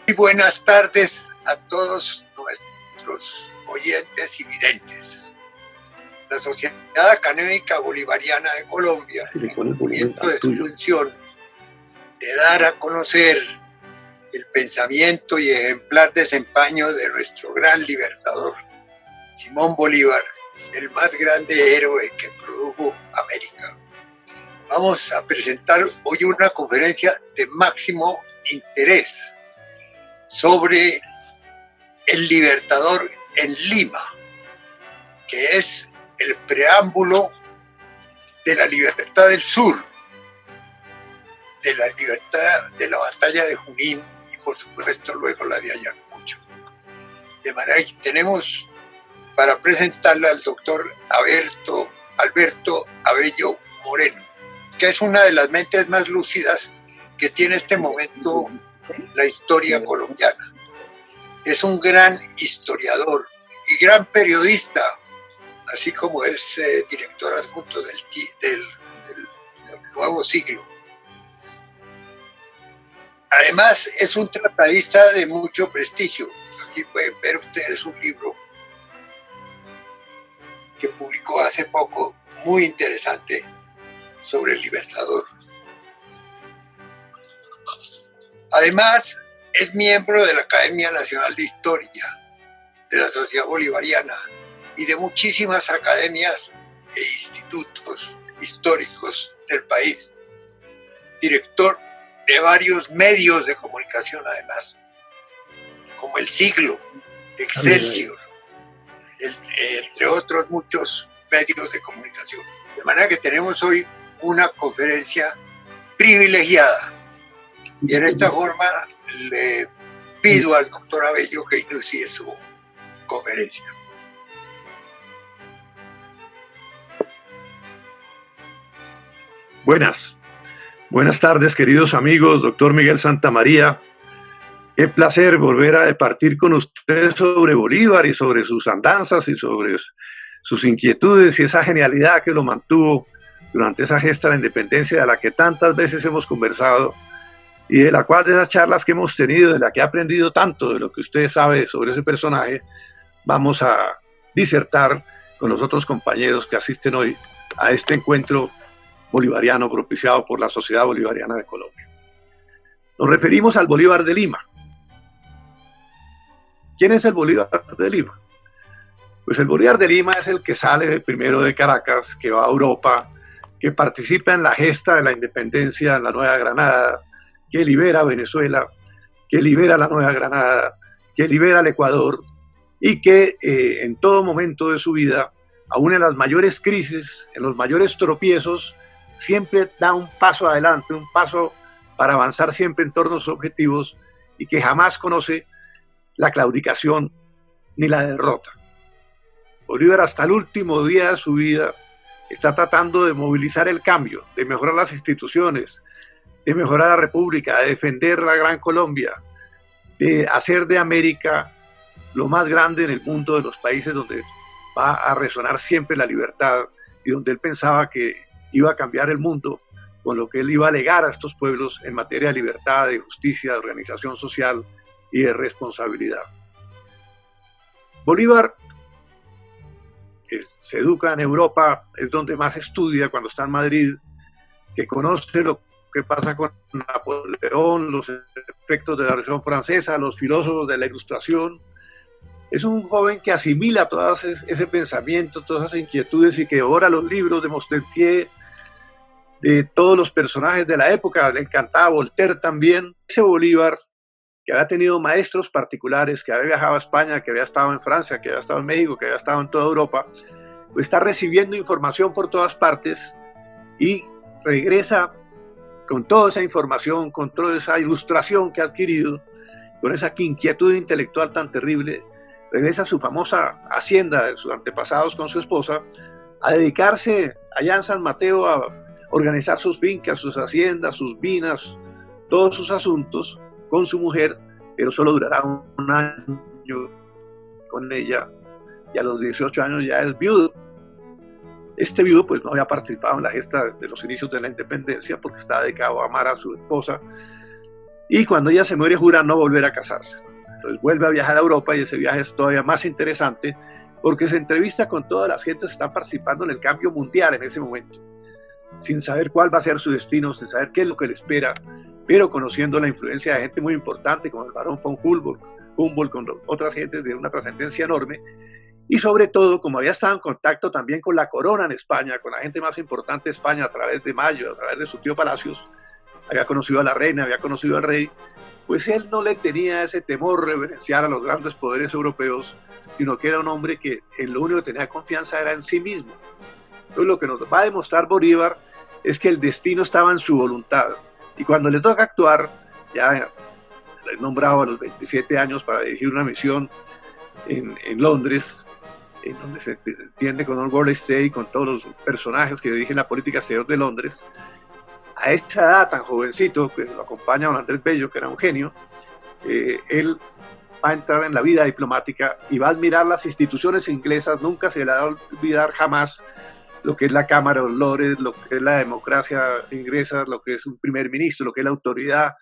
Muy buenas tardes a todos nuestros oyentes y videntes. La Sociedad Académica Bolivariana de Colombia, en cumplimiento de su función de dar a conocer el pensamiento y ejemplar desempeño de nuestro gran libertador, Simón Bolívar, el más grande héroe que produjo América. Vamos a presentar hoy una conferencia de máximo interés sobre el libertador en Lima, que es el preámbulo de la libertad del sur, de la libertad de la batalla de Junín y por supuesto luego la de Ayacucho. De manera que tenemos para presentarla al doctor Alberto Abello Moreno, que es una de las mentes más lúcidas que tiene este momento la historia colombiana. Es un gran historiador y gran periodista, así como es director adjunto del Nuevo Siglo. Además, es un tratadista de mucho prestigio. Aquí pueden ver ustedes un libro que publicó hace poco, muy interesante, sobre el libertador. Además, es miembro de la Academia Nacional de Historia, de la Sociedad Bolivariana y de muchísimas academias e institutos históricos del país. Director de varios medios de comunicación, además, como El Siglo, Excelsior, entre otros muchos medios de comunicación. De manera que tenemos hoy una conferencia privilegiada. Y en esta forma le pido al doctor Abello que inicie su conferencia. Buenas tardes, queridos amigos, doctor Miguel Santamaría. Qué placer volver a departir con ustedes sobre Bolívar y sobre sus andanzas y sobre sus inquietudes y esa genialidad que lo mantuvo durante esa gesta de la independencia de la que tantas veces hemos conversado y de la cual, de esas charlas que hemos tenido, de la que he aprendido tanto de lo que usted sabe sobre ese personaje, vamos a disertar con los otros compañeros que asisten hoy a este encuentro bolivariano propiciado por la Sociedad Bolivariana de Colombia. Nos referimos al Bolívar de Lima. ¿Quién es el Bolívar de Lima? Pues el Bolívar de Lima es el que sale primero de Caracas, que va a Europa, que participa en la gesta de la independencia en la Nueva Granada, que libera a Venezuela, que libera la Nueva Granada, que libera al Ecuador y que en todo momento de su vida, aún en las mayores crisis, en los mayores tropiezos, siempre da un paso adelante, un paso para avanzar siempre en torno a sus objetivos y que jamás conoce la claudicación ni la derrota. Bolívar hasta el último día de su vida está tratando de movilizar el cambio, de mejorar las instituciones, de mejorar la República, de defender la Gran Colombia, de hacer de América lo más grande en el mundo de los países donde va a resonar siempre la libertad y donde él pensaba que iba a cambiar el mundo con lo que él iba a legar a estos pueblos en materia de libertad, de justicia, de organización social y de responsabilidad. Bolívar, que se educa en Europa, es donde más estudia cuando está en Madrid, que conoce lo que pasa con Napoleón, los efectos de la Revolución Francesa, los filósofos de la Ilustración. Es un joven que asimila todo ese pensamiento, todas esas inquietudes y que devora los libros de Montesquieu, de todos los personajes de la época. Le encantaba Voltaire también. Ese Bolívar, que había tenido maestros particulares, que había viajado a España, que había estado en Francia, que había estado en México, que había estado en toda Europa, pues está recibiendo información por todas partes y regresa con toda esa información, con toda esa ilustración que ha adquirido, con esa inquietud intelectual tan terrible, regresa a su famosa hacienda de sus antepasados con su esposa, a dedicarse allá en San Mateo a organizar sus fincas, sus haciendas, sus minas, todos sus asuntos con su mujer, pero solo durará un año con ella y a los 18 años ya es viudo. Este viudo pues no había participado en la gesta de los inicios de la independencia porque estaba dedicado a amar a su esposa y cuando ella se muere jura no volver a casarse. Entonces vuelve a viajar a Europa y ese viaje es todavía más interesante porque se entrevista con todas las gentes que están participando en el cambio mundial en ese momento, sin saber cuál va a ser su destino, sin saber qué es lo que le espera, pero conociendo la influencia de gente muy importante como el barón von Humboldt, con otras gentes de una trascendencia enorme, y sobre todo, como había estado en contacto también con la corona en España, con la gente más importante de España a través de Mayo, a través de su tío Palacios, había conocido a la reina, había conocido al rey, pues él no le tenía ese temor reverencial a los grandes poderes europeos, sino que era un hombre que en lo único que tenía confianza era en sí mismo. Entonces lo que nos va a demostrar Bolívar es que el destino estaba en su voluntad, y cuando le toca actuar, ya le he nombrado a los 27 años para dirigir una misión en Londres, en donde se entiende con Lord Wolseley y con todos los personajes que dirigen la política exterior de Londres. A esa edad tan jovencito, que lo acompaña don Andrés Bello, que era un genio, él va a entrar en la vida diplomática y va a admirar las instituciones inglesas. Nunca se le va a olvidar jamás lo que es la Cámara de los Lores, lo que es la democracia inglesa, lo que es un primer ministro, lo que es la autoridad,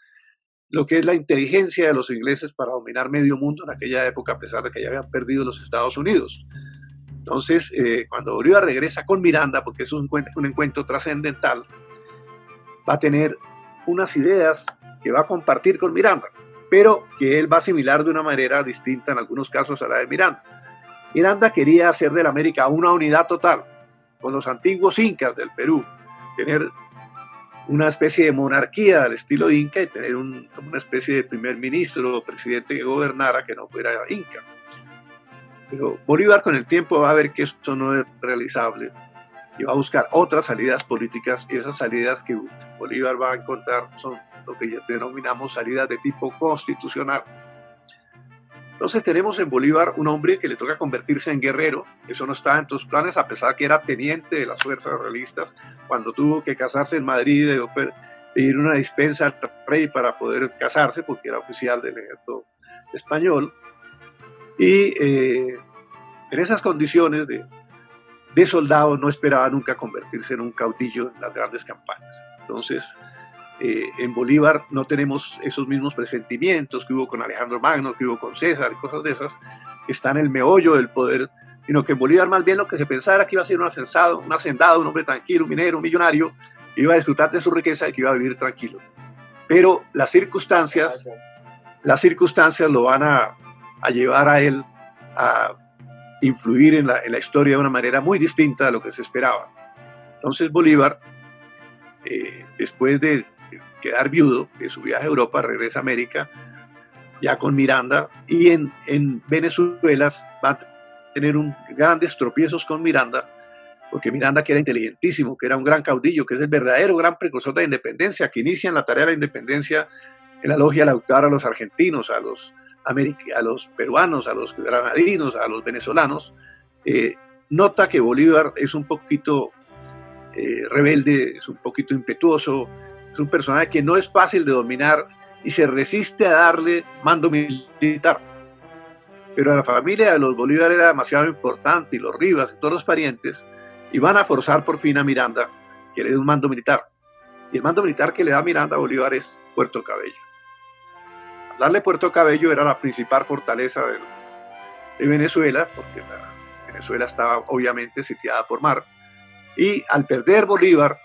lo que es la inteligencia de los ingleses para dominar medio mundo en aquella época, a pesar de que ya habían perdido los Estados Unidos. Entonces, cuando Bolívar regresa con Miranda, porque es un encuentro trascendental, va a tener unas ideas que va a compartir con Miranda, pero que él va a asimilar de una manera distinta en algunos casos a la de Miranda. Miranda quería hacer de la América una unidad total, con los antiguos incas del Perú, tener una especie de monarquía al estilo inca y tener una especie de primer ministro o presidente que gobernara que no fuera inca. Pero Bolívar con el tiempo va a ver que esto no es realizable y va a buscar otras salidas políticas, y esas salidas que Bolívar va a encontrar son lo que ya denominamos salidas de tipo constitucional. Entonces tenemos en Bolívar un hombre que le toca convertirse en guerrero. Eso no estaba en tus planes, a pesar que era teniente de las fuerzas realistas. Cuando tuvo que casarse en Madrid, debió pedir una dispensa al rey para poder casarse, porque era oficial del ejército español. Y en esas condiciones de soldado no esperaba nunca convertirse en un caudillo en las grandes campañas. Entonces, en Bolívar no tenemos esos mismos presentimientos que hubo con Alejandro Magno, que hubo con César y cosas de esas, que están en el meollo del poder, sino que en Bolívar más bien lo que se pensaba era que iba a ser un hacendado, un hombre tranquilo, un minero, un millonario, que iba a disfrutar de su riqueza y que iba a vivir tranquilo. Pero las circunstancias lo van a llevar a él a influir en la historia de una manera muy distinta de lo que se esperaba. Entonces Bolívar, después de quedar viudo de su viaje a Europa, regresa a América, ya con Miranda, y en Venezuela va a tener grandes tropiezos con Miranda, porque Miranda, que era inteligentísimo, que era un gran caudillo, que es el verdadero gran precursor de la independencia, que inicia en la tarea de la independencia en la logia Lautaro a los argentinos, a los peruanos, a los granadinos, a los venezolanos, nota que Bolívar es un poquito rebelde, es un poquito impetuoso, es un personaje que no es fácil de dominar y se resiste a darle mando militar. Pero a la familia de los Bolívar era demasiado importante, y los Rivas y todos los parientes, y van a forzar por fin a Miranda que le dé un mando militar. Y el mando militar que le da Miranda a Bolívar es Puerto Cabello. Al darle Puerto Cabello era la principal fortaleza de Venezuela, porque Venezuela estaba obviamente sitiada por mar, y al perder Bolívar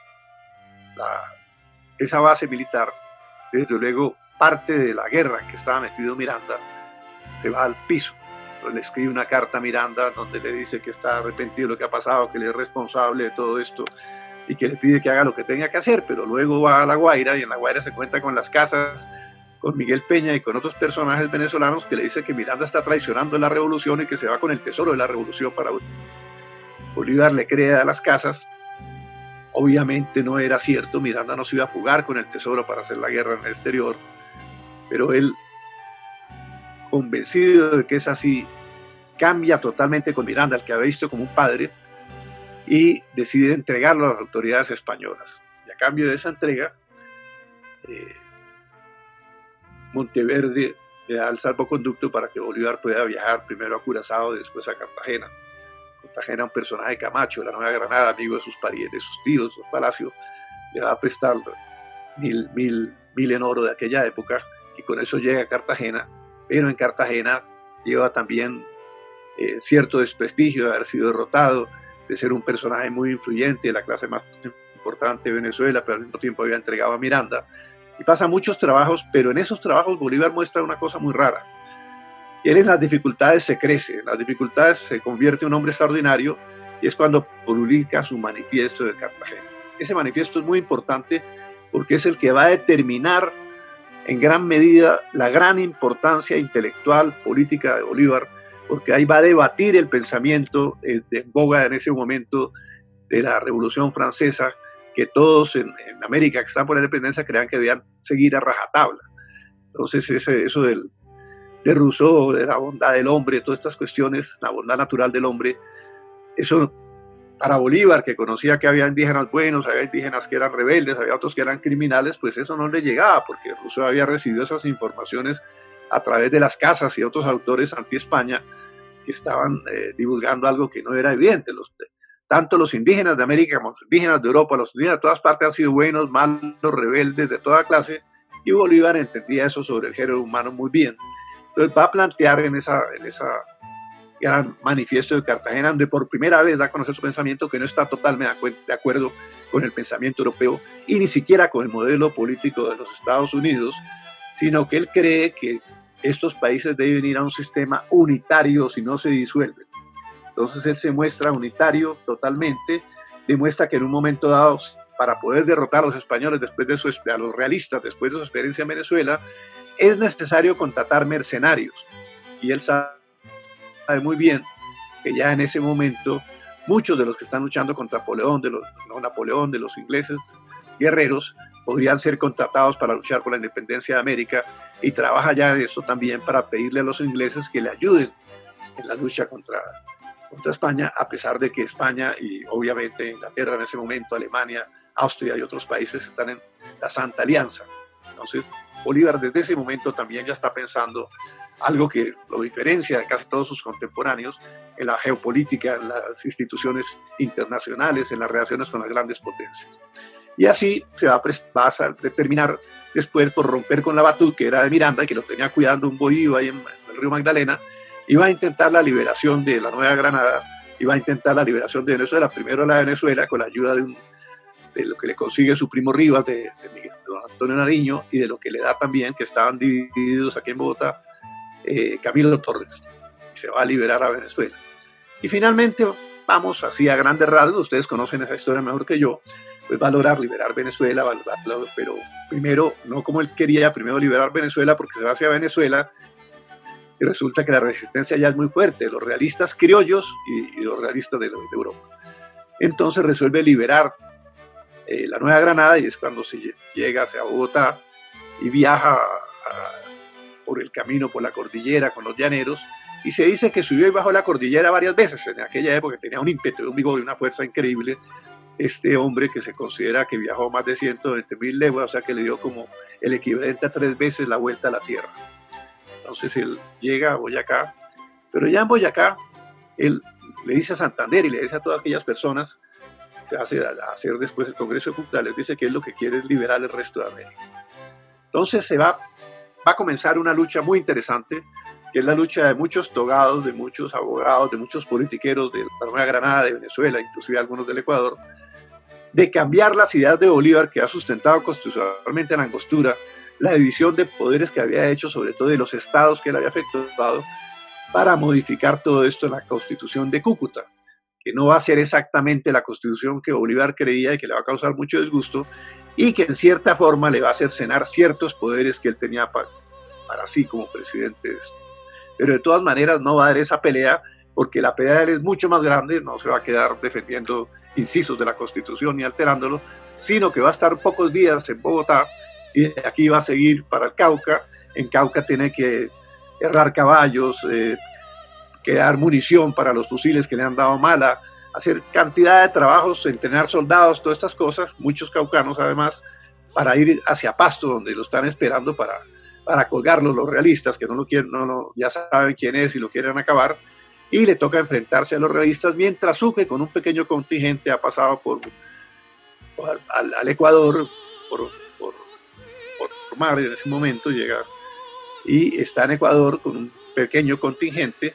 esa base militar, desde luego parte de la guerra que estaba metido Miranda se va al piso. Entonces le escribe una carta a Miranda donde le dice que está arrepentido de lo que ha pasado, que él es responsable de todo esto y que le pide que haga lo que tenga que hacer, pero luego va a La Guaira, y en La Guaira se cuenta con las casas, con Miguel Peña y con otros personajes venezolanos que le dicen que Miranda está traicionando la revolución y que se va con el tesoro de la revolución para Bolívar. Le cree a las casas. Obviamente no era cierto, Miranda no se iba a fugar con el tesoro para hacer la guerra en el exterior, pero él, convencido de que es así, cambia totalmente con Miranda, al que había visto como un padre, y decide entregarlo a las autoridades españolas. Y a cambio de esa entrega, Monteverde le da el salvoconducto para que Bolívar pueda viajar primero a Curazao y después a Cartagena. Cartagena, un personaje de Camacho, de la Nueva Granada, amigo de sus parientes, de sus tíos, de Palacio, le va a prestar mil en oro de aquella época, y con eso llega a Cartagena, pero en Cartagena lleva también cierto desprestigio de haber sido derrotado, de ser un personaje muy influyente de la clase más importante de Venezuela, pero al mismo tiempo había entregado a Miranda, y pasa muchos trabajos, pero en esos trabajos Bolívar muestra una cosa muy rara. Él en las dificultades se crece, en las dificultades se convierte en un hombre extraordinario, y es cuando publica su manifiesto de Cartagena. Ese manifiesto es muy importante porque es el que va a determinar en gran medida la gran importancia intelectual, política de Bolívar, porque ahí va a debatir el pensamiento en boga en ese momento de la Revolución Francesa, que todos en América que están por la independencia creían que debían seguir a rajatabla. Entonces eso de Rousseau, de la bondad del hombre, todas estas cuestiones, la bondad natural del hombre, eso para Bolívar, que conocía que había indígenas buenos, había indígenas que eran rebeldes, había otros que eran criminales, pues eso no le llegaba, porque Rousseau había recibido esas informaciones a través de las casas y otros autores anti-España que estaban divulgando algo que no era evidente. Tanto los indígenas de América como los indígenas de Europa, los indígenas de todas partes han sido buenos, malos, rebeldes, de toda clase, y Bolívar entendía eso sobre el género humano muy bien. Entonces va a plantear en esa gran manifiesto de Cartagena, donde por primera vez da a conocer su pensamiento, que no está totalmente de acuerdo con el pensamiento europeo y ni siquiera con el modelo político de los Estados Unidos, sino que él cree que estos países deben ir a un sistema unitario si no se disuelven. Entonces él se muestra unitario totalmente, demuestra que en un momento dado, para poder derrotar a los españoles a los realistas después de su experiencia en Venezuela, es necesario contratar mercenarios. Y él sabe muy bien que ya en ese momento muchos de los que están luchando contra Napoleón, de los ingleses guerreros, podrían ser contratados para luchar por la independencia de América, y trabaja ya en eso también para pedirle a los ingleses que le ayuden en la lucha contra España, a pesar de que España y obviamente Inglaterra en ese momento, Alemania, Austria y otros países están en la Santa Alianza. Entonces Bolívar desde ese momento también ya está pensando algo que lo diferencia de casi todos sus contemporáneos en la geopolítica, en las instituciones internacionales, en las relaciones con las grandes potencias. Y así se va a determinar después por romper con la batuta que era de Miranda, y que lo tenía cuidando un bohío ahí en el río Magdalena, y va a intentar la liberación de la Nueva Granada, y va a intentar la liberación de Venezuela, primero la de Venezuela con la ayuda de lo que le consigue su primo Rivas, de don Antonio Nariño, y de lo que le da también, que estaban divididos aquí en Bogotá, Camilo Torres, y se va a liberar a Venezuela. Y finalmente, vamos así a grandes rasgos, ustedes conocen esa historia mejor que yo, pues va a lograr liberar Venezuela, pero primero, no como él quería, primero liberar Venezuela porque se va hacia Venezuela, y resulta que la resistencia ya es muy fuerte, los realistas criollos y los realistas de Europa. Entonces resuelve liberar la Nueva Granada, y es cuando se llega hacia Bogotá y viaja por el camino, por la cordillera, con los llaneros, y se dice que subió y bajó la cordillera varias veces. En aquella época tenía un ímpetu, un vigor y una fuerza increíble este hombre, que se considera que viajó más de 120.000 leguas, o sea que le dio como el equivalente a 3 veces la vuelta a la Tierra. Entonces él llega a Boyacá, pero ya en Boyacá él le dice a Santander y le dice a todas aquellas personas, se hace a hacer después el Congreso de Cúcuta, les dice que él lo que quiere es liberar el resto de América. Entonces se va a comenzar una lucha muy interesante, que es la lucha de muchos togados, de muchos abogados, de muchos politiqueros de la Nueva Granada, de Venezuela, inclusive algunos del Ecuador, de cambiar las ideas de Bolívar, que ha sustentado constitucionalmente en Angostura, la división de poderes que había hecho, sobre todo de los estados que él había efectuado, para modificar todo esto en la Constitución de Cúcuta, que no va a ser exactamente la Constitución que Bolívar creía y que le va a causar mucho disgusto, y que en cierta forma le va a hacer cenar ciertos poderes que él tenía para sí como presidente. Pero de todas maneras no va a dar esa pelea, porque la pelea de él es mucho más grande, no se va a quedar defendiendo incisos de la Constitución ni alterándolo, sino que va a estar pocos días en Bogotá, y de aquí va a seguir para el Cauca. En Cauca tiene que herrar caballos, dar munición para los fusiles que le han dado mala, hacer cantidad de trabajos, entrenar soldados, todas estas cosas, muchos caucanos además, para ir hacia Pasto, donde lo están esperando para colgarlo los realistas, que no lo quieren, ya saben quién es y lo quieren acabar, y le toca enfrentarse a los realistas, mientras Sucre con un pequeño contingente ha pasado al Ecuador, por por mar en ese momento, llega y está en Ecuador con un pequeño contingente,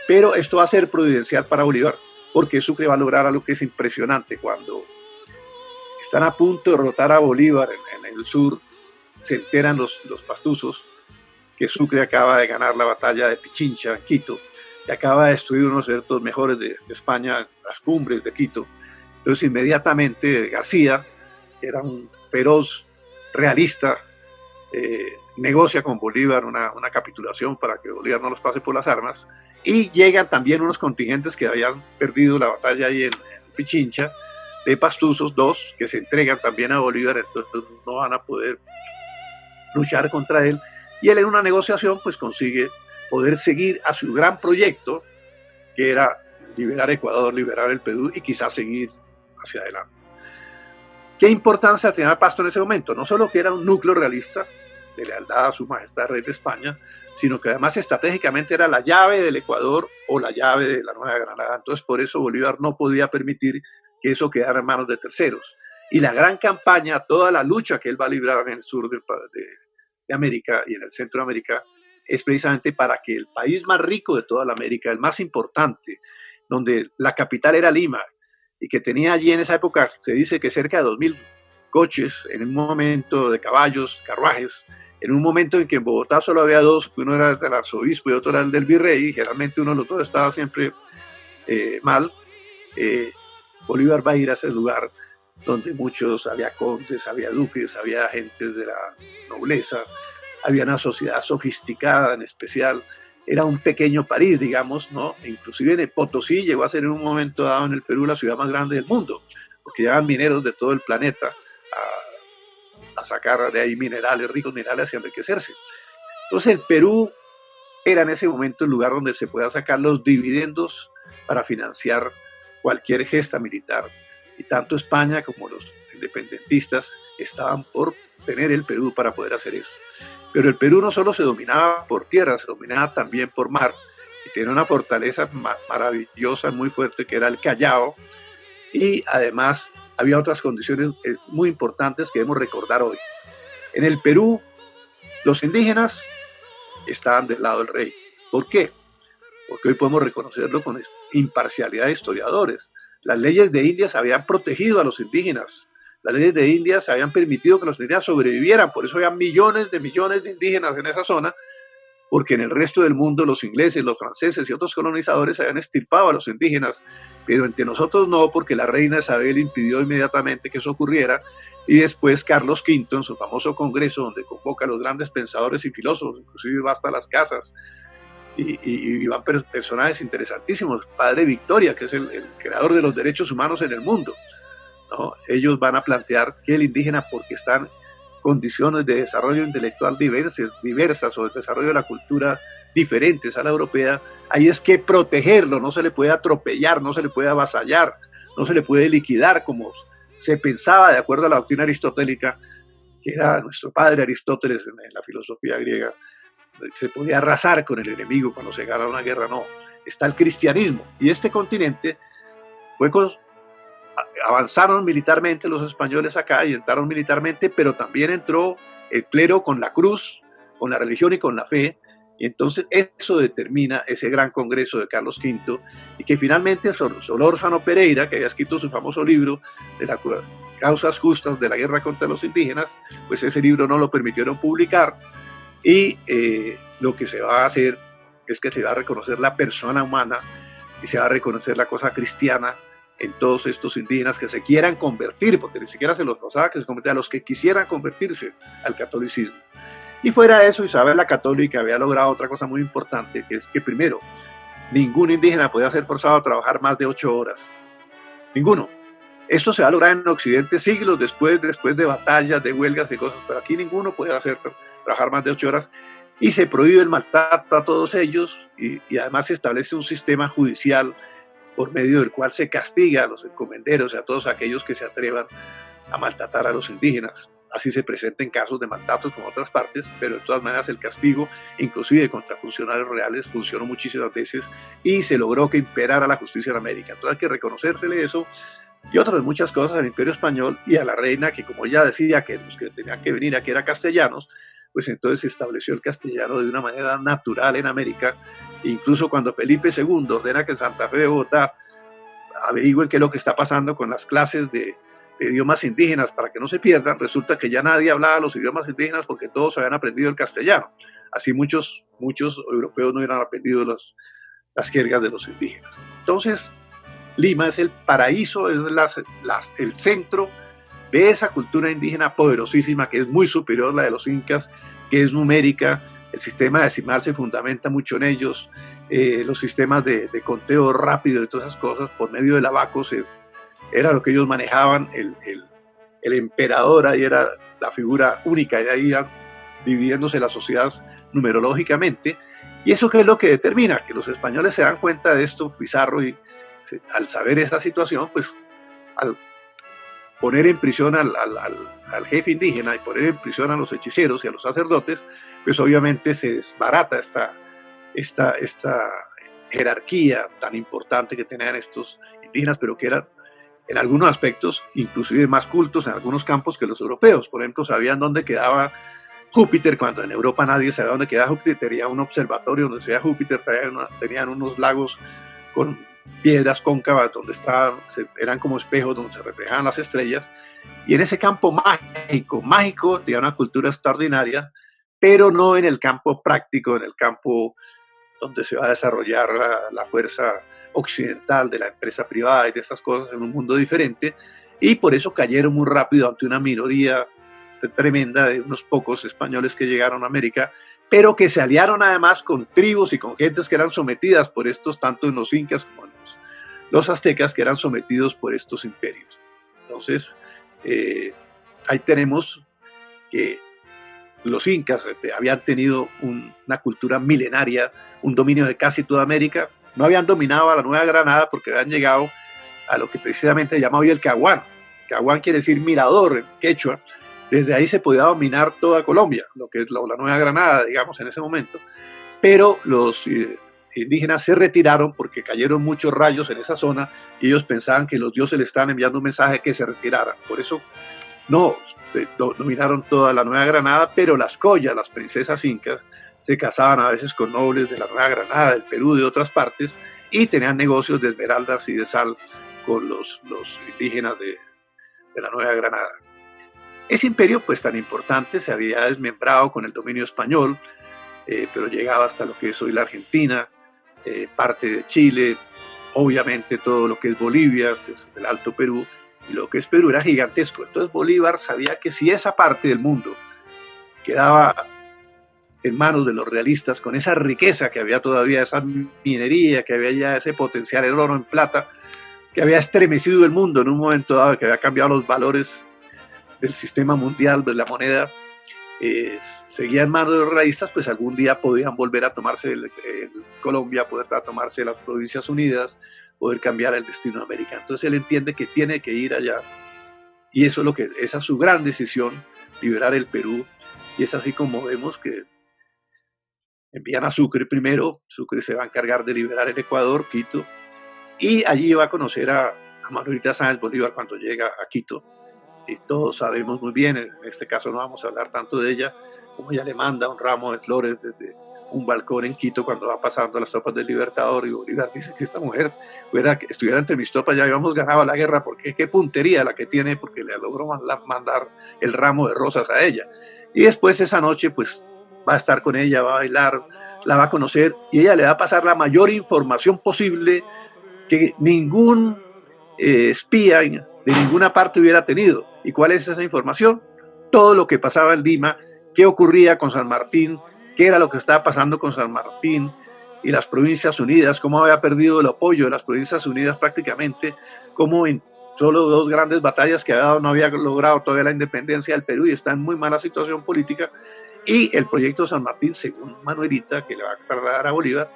pero esto va a ser providencial para Bolívar, porque Sucre va a lograr algo que es impresionante. Cuando están a punto de derrotar a Bolívar en el sur, se enteran los pastuzos que Sucre acaba de ganar la batalla de Pichincha en Quito, y acaba de destruir unos ciertos mejores de España, las cumbres de Quito. Entonces inmediatamente García, que era un feroz realista, negocia con Bolívar una capitulación para que Bolívar no los pase por las armas, y llegan también unos contingentes que habían perdido la batalla ahí en Pichincha, de pastuzos, 2, que se entregan también a Bolívar, entonces no van a poder luchar contra él, y él en una negociación pues consigue poder seguir a su gran proyecto, que era liberar Ecuador, liberar el Perú y quizás seguir hacia adelante. ¿Qué importancia tenía Pasto en ese momento? No solo que era un núcleo realista de lealtad a su majestad rey de España, sino que además estratégicamente era la llave del Ecuador o la llave de la Nueva Granada. Entonces por eso Bolívar no podía permitir que eso quedara en manos de terceros. Y la gran campaña, toda la lucha que él va a librar en el sur de América y en el centro de América, es precisamente para que el país más rico de toda la América, el más importante, donde la capital era Lima, y que tenía allí en esa época, se dice que cerca de 2.000 coches, en un momento de caballos, carruajes, en un momento en que en Bogotá solo había 2, uno era del arzobispo y otro era el del virrey, y generalmente uno de los dos estaba siempre mal. Bolívar va a ir a ese lugar donde muchos, había condes, había duques, había gentes de la nobleza, había una sociedad sofisticada en especial, era un pequeño París, digamos, ¿no? Inclusive en Potosí llegó a ser en un momento dado en el Perú la ciudad más grande del mundo, porque llegaban mineros de todo el planeta a sacar de ahí minerales, ricos minerales y enriquecerse. Entonces el Perú era en ese momento el lugar donde se podía sacar los dividendos para financiar cualquier gesta militar. Y tanto España como los independentistas estaban por tener el Perú para poder hacer eso. Pero el Perú no solo se dominaba por tierra, se dominaba también por mar. Y tenía una fortaleza maravillosa, muy fuerte, que era el Callao. Y además había otras condiciones muy importantes que debemos recordar hoy. En el Perú, los indígenas estaban del lado del rey. ¿Por qué? Porque hoy podemos reconocerlo con imparcialidad de historiadores. Las leyes de Indias habían protegido a los indígenas. Las leyes de Indias habían permitido que los indígenas sobrevivieran. Por eso había millones de indígenas en esa zona, porque en el resto del mundo los ingleses, los franceses y otros colonizadores habían extirpado a los indígenas, pero entre nosotros no, porque la reina Isabel impidió inmediatamente que eso ocurriera, y después Carlos V, en su famoso congreso, donde convoca a los grandes pensadores y filósofos, inclusive va hasta las casas, y van personajes interesantísimos, Padre Victoria, que es el creador de los derechos humanos en el mundo, ¿no? Ellos van a plantear que el indígena, porque están condiciones de desarrollo intelectual diversas o de desarrollo de la cultura diferentes a la europea, ahí es que protegerlo, no se le puede atropellar, no se le puede avasallar, no se le puede liquidar como se pensaba de acuerdo a la doctrina aristotélica, que era nuestro padre Aristóteles en la filosofía griega. Se podía arrasar con el enemigo cuando se gana una guerra, no. Está el cristianismo, y este continente avanzaron militarmente los españoles acá y entraron militarmente, pero también entró el clero con la cruz, con la religión y con la fe, y entonces eso determina ese gran congreso de Carlos V, y que finalmente Solórzano Pereira, que había escrito su famoso libro de las causas justas de la guerra contra los indígenas, pues ese libro no lo permitieron publicar, y lo que se va a hacer es que se va a reconocer la persona humana y se va a reconocer la cosa cristiana en todos estos indígenas que se quieran convertir, porque ni siquiera se los pasaba que se convirtieran, a los que quisieran convertirse al catolicismo. Y fuera de eso, Isabel la Católica había logrado otra cosa muy importante, que es que primero, ningún indígena podía ser forzado a trabajar más de 8 horas. Ninguno. Esto se va a lograr en Occidente siglos después de batallas, de huelgas y cosas, pero aquí ninguno puede trabajar más de 8 horas, y se prohíbe el maltrato a todos ellos, y además se establece un sistema judicial por medio del cual se castiga a los encomenderos y a todos aquellos que se atrevan a maltratar a los indígenas. Así se presenten casos de maltratos como otras partes, pero de todas maneras el castigo, inclusive contra funcionarios reales, funcionó muchísimas veces y se logró que imperara la justicia en América. Entonces hay que reconocérsele eso y otras muchas cosas al Imperio Español y a la reina, que como ella decía que los que tenían que venir aquí eran castellanos, pues entonces se estableció el castellano de una manera natural en América. Incluso cuando Felipe II ordena que en Santa Fe de Bogotá averigüen qué es lo que está pasando con las clases de idiomas indígenas para que no se pierdan, resulta que ya nadie hablaba los idiomas indígenas porque todos habían aprendido el castellano. Así muchos europeos no hubieran aprendido las jergas de los indígenas. Entonces, Lima es el paraíso, es el centro de esa cultura indígena poderosísima que es muy superior a la de los incas, que es numérica, el sistema decimal se fundamenta mucho en ellos, los sistemas de conteo rápido y todas esas cosas por medio del abaco era lo que ellos manejaban, el emperador ahí era la figura única, y ahí iban dividiéndose las sociedades numerológicamente, y eso qué es lo que determina, que los españoles se dan cuenta de esto, Pizarro, y al saber esa situación, pues al poner en prisión al jefe indígena y poner en prisión a los hechiceros y a los sacerdotes, pues obviamente se desbarata esta jerarquía tan importante que tenían estos indígenas, pero que eran en algunos aspectos inclusive más cultos en algunos campos que los europeos. Por ejemplo, sabían dónde quedaba Júpiter, cuando en Europa nadie sabía dónde quedaba Júpiter. Tenía un observatorio donde se veía Júpiter, tenían unos lagos con piedras cóncavas donde eran como espejos donde se reflejaban las estrellas, y en ese campo mágico tenía una cultura extraordinaria, pero no en el campo práctico, en el campo donde se va a desarrollar la fuerza occidental de la empresa privada y de esas cosas, en un mundo diferente, y por eso cayeron muy rápido ante una minoría tremenda de unos pocos españoles que llegaron a América, pero que se aliaron además con tribus y con gentes que eran sometidas por estos, tanto en los incas como en los aztecas, que eran sometidos por estos imperios. Entonces, ahí tenemos que los incas habían tenido una cultura milenaria, un dominio de casi toda América. No habían dominado a la Nueva Granada porque habían llegado a lo que precisamente se llama hoy el Caguán. Caguán quiere decir mirador en quechua. Desde ahí se podía dominar toda Colombia, lo que es la Nueva Granada, digamos, en ese momento. Pero los indígenas se retiraron porque cayeron muchos rayos en esa zona y ellos pensaban que los dioses le estaban enviando un mensaje que se retiraran. Por eso no dominaron toda la Nueva Granada, pero las collas, las princesas incas, se casaban a veces con nobles de la Nueva Granada, del Perú, de otras partes, y tenían negocios de esmeraldas y de sal con los indígenas de la Nueva Granada. Ese imperio, pues tan importante, se había desmembrado con el dominio español, pero llegaba hasta lo que es hoy la Argentina, parte de Chile, obviamente todo lo que es Bolivia, pues el Alto Perú, y lo que es Perú era gigantesco. Entonces Bolívar sabía que si esa parte del mundo quedaba en manos de los realistas, con esa riqueza que había todavía, esa minería, que había ya ese potencial en oro, en plata, que había estremecido el mundo en un momento dado, que había cambiado los valores del sistema mundial, de la moneda, seguía en manos de los realistas, pues algún día podían volver a tomarse Colombia, poder tomarse las Provincias Unidas, poder cambiar el destino de América. Entonces él entiende que tiene que ir allá, y eso es esa es su gran decisión, liberar el Perú, y es así como vemos que envían a Sucre primero. Sucre se va a encargar de liberar el Ecuador, Quito, y allí va a conocer a Manuelita Sáenz Bolívar cuando llega a Quito, y todos sabemos muy bien, en este caso no vamos a hablar tanto de ella, como ella le manda un ramo de flores desde un balcón en Quito cuando va pasando las tropas del Libertador, y Bolívar dice que esta mujer estuviera entre mis tropas, ya habíamos ganado la guerra, porque qué puntería la que tiene, porque le logró mandar el ramo de rosas a ella. Y después esa noche pues va a estar con ella, va a bailar, la va a conocer, y ella le va a pasar la mayor información posible que ningún espía de ninguna parte hubiera tenido. ¿Y cuál es esa información? Todo lo que pasaba en Lima, qué ocurría con San Martín, qué era lo que estaba pasando con San Martín y las Provincias Unidas, cómo había perdido el apoyo de las Provincias Unidas prácticamente, cómo en solo 2 grandes batallas que había dado no había logrado todavía la independencia del Perú y está en muy mala situación política. Y el proyecto San Martín, según Manuelita, que le va a trasladar a Bolívar,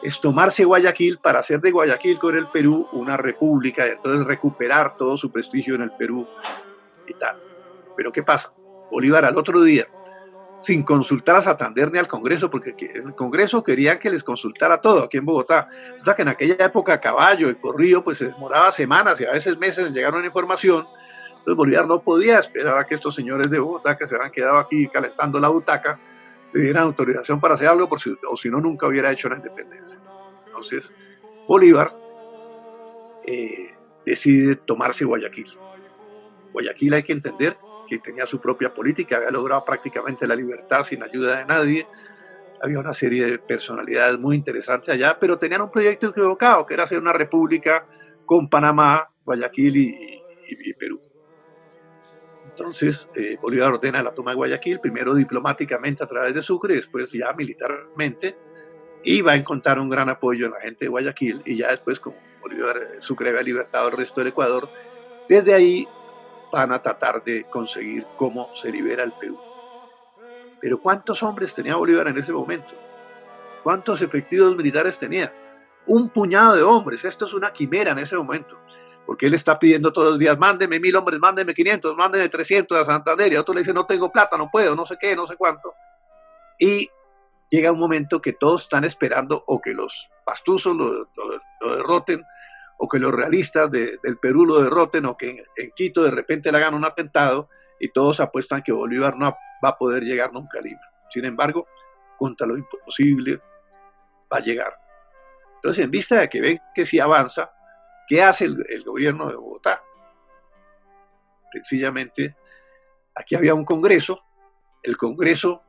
es tomarse Guayaquil para hacer de Guayaquil con el Perú una república, y entonces recuperar todo su prestigio en el Perú y tal. Pero ¿qué pasa? Bolívar al otro día sin consultar a Santander ni al Congreso, porque en el Congreso querían que les consultara todo aquí en Bogotá. O sea que en aquella época a caballo, el corrido, pues se demoraba semanas y a veces meses en llegar una información. Entonces Bolívar no podía esperar a que estos señores de Bogotá, que se habían quedado aquí calentando la butaca, le dieran autorización para hacer algo, o si no, nunca hubiera hecho la independencia. Entonces Bolívar decide tomarse Guayaquil. Guayaquil, hay que entender que tenía su propia política, había logrado prácticamente la libertad sin ayuda de nadie, había una serie de personalidades muy interesantes allá, pero tenían un proyecto equivocado, que era hacer una república con Panamá, Guayaquil y Perú. Entonces Bolívar ordena la toma de Guayaquil, primero diplomáticamente a través de Sucre, después ya militarmente, y va a encontrar un gran apoyo en la gente de Guayaquil, y ya después, como Sucre había libertado el resto del Ecuador, desde ahí van a tratar de conseguir cómo se libera el Perú. Pero ¿cuántos hombres tenía Bolívar en ese momento? ¿Cuántos efectivos militares tenía? Un puñado de hombres. Esto es una quimera en ese momento, porque él está pidiendo todos los días, mándeme 1000 hombres, mándeme 500, mándeme 300 a Santander, y otro le dice, no tengo plata, no puedo, no sé qué, no sé cuánto. Y llega un momento que todos están esperando o que los pastuzos lo derroten, o que los realistas del Perú lo derroten, o que en Quito de repente le hagan un atentado, y todos apuestan que Bolívar no va a poder llegar nunca a Lima. Sin embargo, contra lo imposible va a llegar. Entonces, en vista de que ven que sí avanza, ¿qué hace el gobierno de Bogotá? Sencillamente, aquí había un Congreso, el Congreso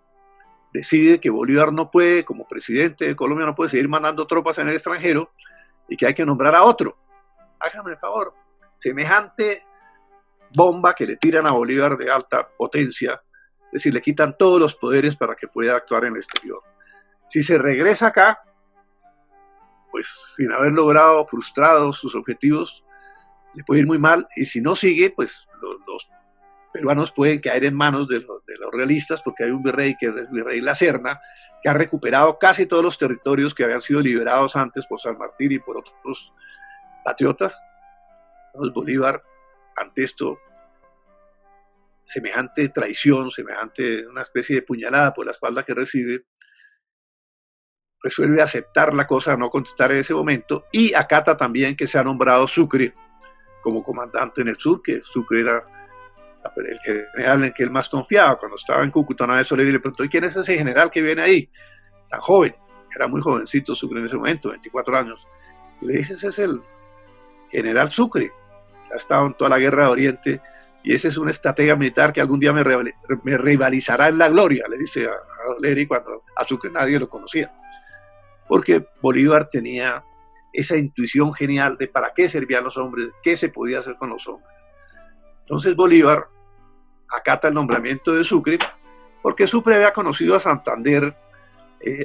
decide que Bolívar no puede, como presidente de Colombia, no puede seguir mandando tropas en el extranjero, y que hay que nombrar a otro. Hágame el favor, semejante bomba que le tiran a Bolívar de alta potencia, es decir, le quitan todos los poderes para que pueda actuar en el exterior. Si se regresa acá, pues sin haber logrado frustrados sus objetivos, le puede ir muy mal, y si no sigue, pues los peruanos pueden caer en manos de los realistas, porque hay un virrey, que es el virrey La Serna, que ha recuperado casi todos los territorios que habían sido liberados antes por San Martín y por otros patriotas. Entonces Bolívar, ante esto, semejante traición, semejante una especie de puñalada por la espalda que recibe, resuelve aceptar la cosa, no contestar en ese momento, y acata también que se ha nombrado Sucre como comandante en el sur, que Sucre era el general en que él más confiaba. Cuando estaba en Cúcuta, una vez Soler le preguntó, ¿y quién es ese general que viene ahí? Tan joven, era muy jovencito Sucre en ese momento, 24 años. Y le dice, ese es el general Sucre, ha estado en toda la guerra de Oriente, y ese es un estratega militar que algún día me rivalizará en la gloria, le dice a Soler, cuando a Sucre nadie lo conocía. Porque Bolívar tenía esa intuición genial de para qué servían los hombres, qué se podía hacer con los hombres. Entonces Bolívar acata el nombramiento de Sucre, porque Sucre había conocido a Santander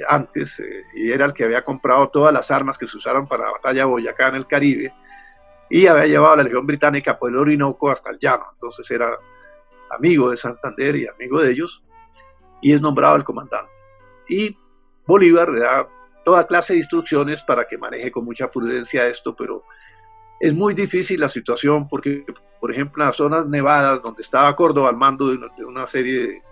antes, y era el que había comprado todas las armas que se usaron para la batalla de Boyacá en el Caribe, y había llevado a la Legión Británica por el Orinoco hasta el llano. Entonces era amigo de Santander y amigo de ellos, y es nombrado el comandante. Y Bolívar le da toda clase de instrucciones para que maneje con mucha prudencia esto, pero es muy difícil la situación, porque, por ejemplo, en las zonas nevadas donde estaba Córdoba al mando de una serie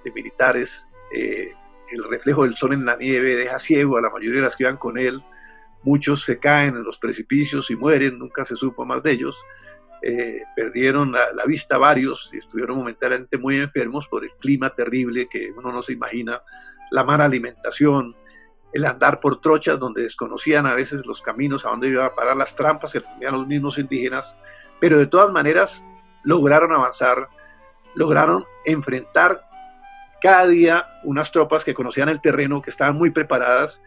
de militares, el reflejo del sol en la nieve deja ciego a la mayoría de las que iban con él. Muchos se caen en los precipicios y mueren, nunca se supo más de ellos. Perdieron la vista varios y estuvieron momentáneamente muy enfermos por el clima terrible que uno no se imagina, la mala alimentación, el andar por trochas donde desconocían a veces los caminos a dónde iban a parar, las trampas que tenían los mismos indígenas, pero de todas maneras lograron avanzar, lograron enfrentar cada día unas tropas que conocían el terreno, que estaban muy preparadas,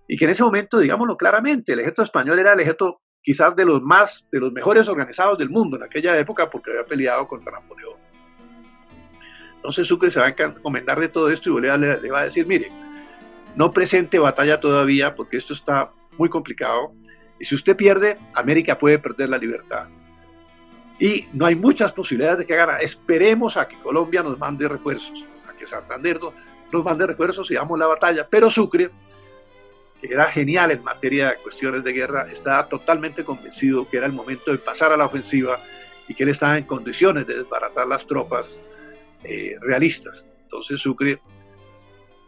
y que en ese momento, digámoslo claramente, el ejército español era el ejército quizás de los mejores organizados del mundo en aquella época, porque había peleado contra Napoleón. Entonces Sucre se va a encomendar de todo esto, y Bolívar le va a decir, mire, no presente batalla todavía, porque esto está muy complicado, y si usted pierde, América puede perder la libertad. Y no hay muchas posibilidades de que hagan, esperemos a que Colombia nos mande refuerzos, a que Santander nos mande refuerzos y damos la batalla. Pero Sucre, que era genial en materia de cuestiones de guerra, estaba totalmente convencido que era el momento de pasar a la ofensiva, y que él estaba en condiciones de desbaratar las tropas realistas. Entonces Sucre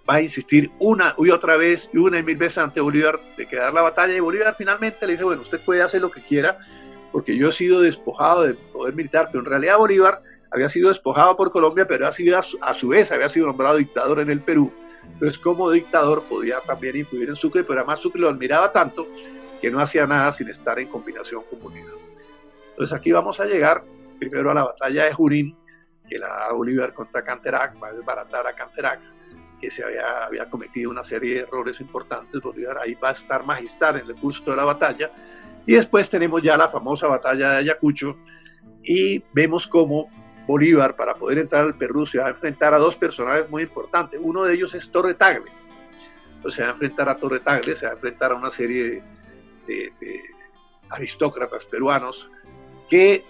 va a insistir una y otra vez y una y mil veces ante Bolívar de que dar la batalla, y Bolívar finalmente le dice, bueno, usted puede hacer lo que quiera porque yo he sido despojado del poder militar, pero en realidad Bolívar había sido despojado por Colombia, pero a su vez había sido nombrado dictador en el Perú. Entonces, como dictador podía también influir en Sucre, pero además Sucre lo admiraba tanto que no hacía nada sin estar en combinación con Bolívar. Entonces aquí vamos a llegar primero a la batalla de Junín, que la da Bolívar contra Canterac, va a desbaratar a Canterac, que se había cometido una serie de errores importantes. Bolívar ahí va a estar magistral en el curso de la batalla, y después tenemos ya la famosa batalla de Ayacucho, y vemos cómo Bolívar, para poder entrar al Perú, se va a enfrentar a dos personajes muy importantes. Uno de ellos es Torre Tagle. Entonces se va a enfrentar a Torre Tagle, se va a enfrentar a una serie de aristócratas peruanos que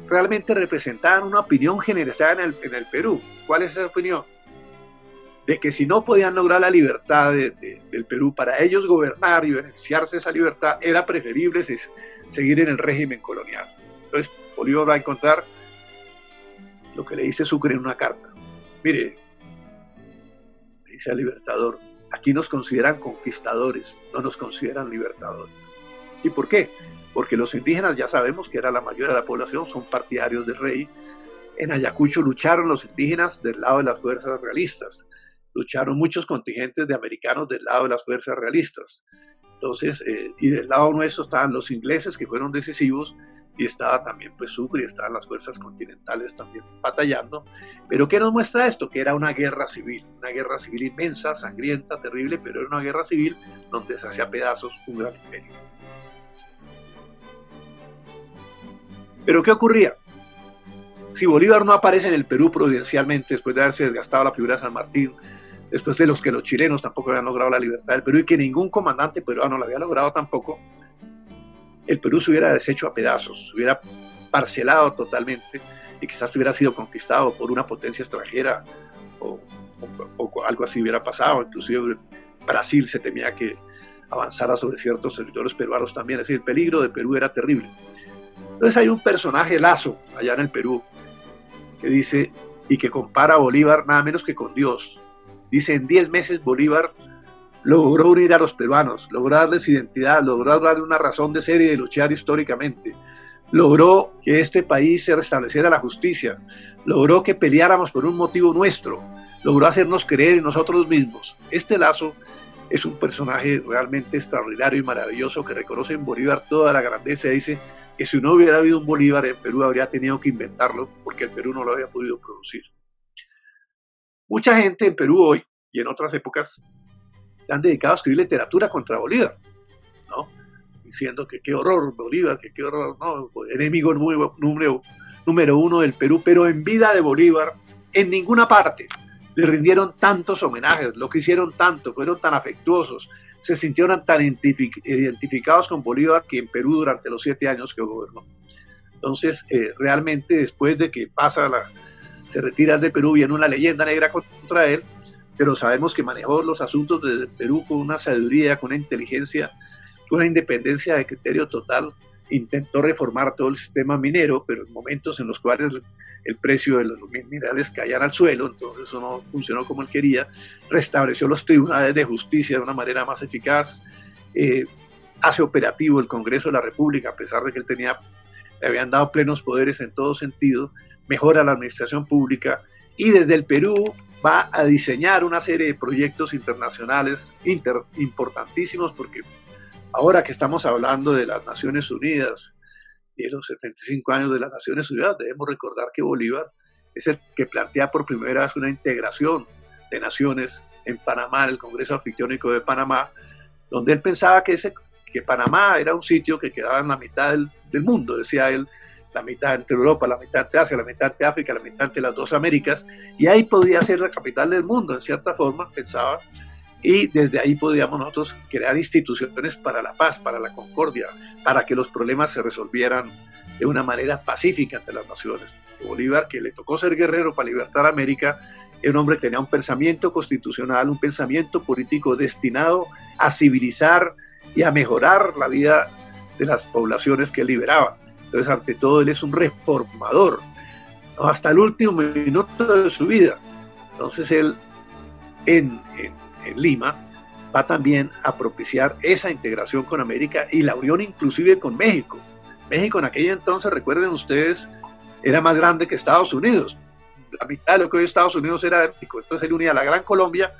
realmente representaban una opinión generalizada en el Perú. ¿Cuál es esa opinión? De que si no podían lograr la libertad del Perú para ellos gobernar y beneficiarse de esa libertad, era preferible seguir en el régimen colonial. Entonces Bolívar va a encontrar lo que le dice Sucre en una carta. Mire, le dice al libertador, aquí nos consideran conquistadores, no nos consideran libertadores. ¿Y por qué? Porque los indígenas, ya sabemos que era la mayoría de la población, son partidarios del rey. En Ayacucho lucharon los indígenas del lado de las fuerzas realistas, lucharon muchos contingentes de americanos del lado de las fuerzas realistas. Entonces, y del lado nuestro estaban los ingleses, que fueron decisivos, y estaba también pues Sucre, y estaban las fuerzas continentales también batallando. Pero ¿qué nos muestra esto? Que era una guerra civil inmensa, sangrienta, terrible, pero era una guerra civil donde se hacía pedazos un gran imperio. Pero ¿qué ocurría? Si Bolívar no aparece en el Perú providencialmente, después de haberse desgastado la figura de San Martín, después de los que los chilenos tampoco habían logrado la libertad del Perú y que ningún comandante peruano la había logrado tampoco, el Perú se hubiera deshecho a pedazos, se hubiera parcelado totalmente y quizás hubiera sido conquistado por una potencia extranjera o algo así hubiera pasado. Inclusive Brasil se temía que avanzara sobre ciertos territorios peruanos también. Es decir, el peligro de Perú era terrible. Entonces hay un personaje, Lazo, allá en el Perú, que dice, y que compara a Bolívar nada menos que con Dios. Dice, en 10 meses Bolívar logró unir a los peruanos, logró darles identidad, logró darle una razón de ser y de luchar históricamente, logró que este país se restableciera la justicia, logró que peleáramos por un motivo nuestro, logró hacernos creer en nosotros mismos. Este Lazo es un personaje realmente extraordinario y maravilloso que reconoce en Bolívar toda la grandeza y dice que si no hubiera habido un Bolívar, el Perú habría tenido que inventarlo porque el Perú no lo había podido producir. Mucha gente en Perú hoy y en otras épocas se han dedicado a escribir literatura contra Bolívar, ¿no? Diciendo que qué horror Bolívar, que qué horror, no, enemigo número uno del Perú, pero en vida de Bolívar, en ninguna parte le rindieron tantos homenajes, lo que hicieron tanto, fueron tan afectuosos, se sintieron tan identificados con Bolívar que en Perú durante los 7 años que gobernó. Entonces, realmente después de que se retira de Perú, viene una leyenda negra contra él, pero sabemos que manejó los asuntos de Perú con una sabiduría, con una inteligencia, con una independencia de criterio total. Intentó reformar todo el sistema minero, pero en momentos en los cuales el precio de los minerales caían al suelo, entonces eso no funcionó como él quería. Restableció los tribunales de justicia de una manera más eficaz, hace operativo el Congreso de la República, a pesar de que le habían dado plenos poderes en todo sentido, mejora la administración pública, y desde el Perú va a diseñar una serie de proyectos internacionales importantísimos, porque ahora que estamos hablando de las Naciones Unidas y de los 75 años de las Naciones Unidas, debemos recordar que Bolívar es el que plantea por primera vez una integración de naciones en Panamá, en el Congreso Anfictiónico de Panamá, donde él pensaba que Panamá era un sitio que quedaba en la mitad del mundo, decía él, la mitad entre Europa, la mitad entre Asia, la mitad entre África, la mitad entre las dos Américas, y ahí podría ser la capital del mundo, en cierta forma, pensaba, y desde ahí podíamos nosotros crear instituciones para la paz, para la concordia, para que los problemas se resolvieran de una manera pacífica entre las naciones. Bolívar, que le tocó ser guerrero para libertar a América, era un hombre que tenía un pensamiento constitucional, un pensamiento político destinado a civilizar y a mejorar la vida de las poblaciones que él liberaba. Entonces, ante todo, él es un reformador, ¿no? Hasta el último minuto de su vida. Entonces, él en Lima, va también a propiciar esa integración con América y la unión inclusive con México. México en aquel entonces, recuerden ustedes, era más grande que Estados Unidos. La mitad de lo que hoy Estados Unidos era de México. Entonces él unía la Gran Colombia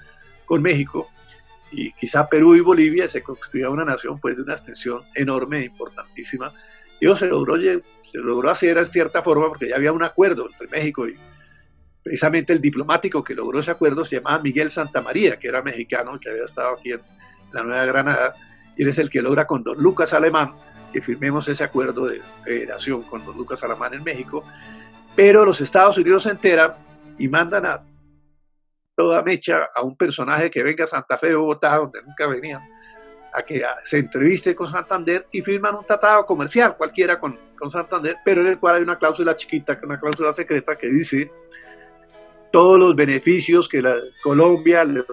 con México y quizá Perú y Bolivia, se construía una nación pues de una extensión enorme e importantísima. Y eso se logró hacer en cierta forma porque ya había un acuerdo entre México y precisamente el diplomático que logró ese acuerdo se llamaba Miguel Santamaría, que era mexicano, que había estado aquí en la Nueva Granada, y él es el que logra con don Lucas Alemán que firmemos ese acuerdo de federación con don Lucas Alemán en México, pero los Estados Unidos se enteran y mandan a toda mecha a un personaje que venga a Santa Fe de Bogotá, donde nunca venían, a que se entreviste con Santander y firman un tratado comercial cualquiera con Santander, pero en el cual hay una cláusula chiquita, una cláusula secreta que dice todos los beneficios que la Colombia le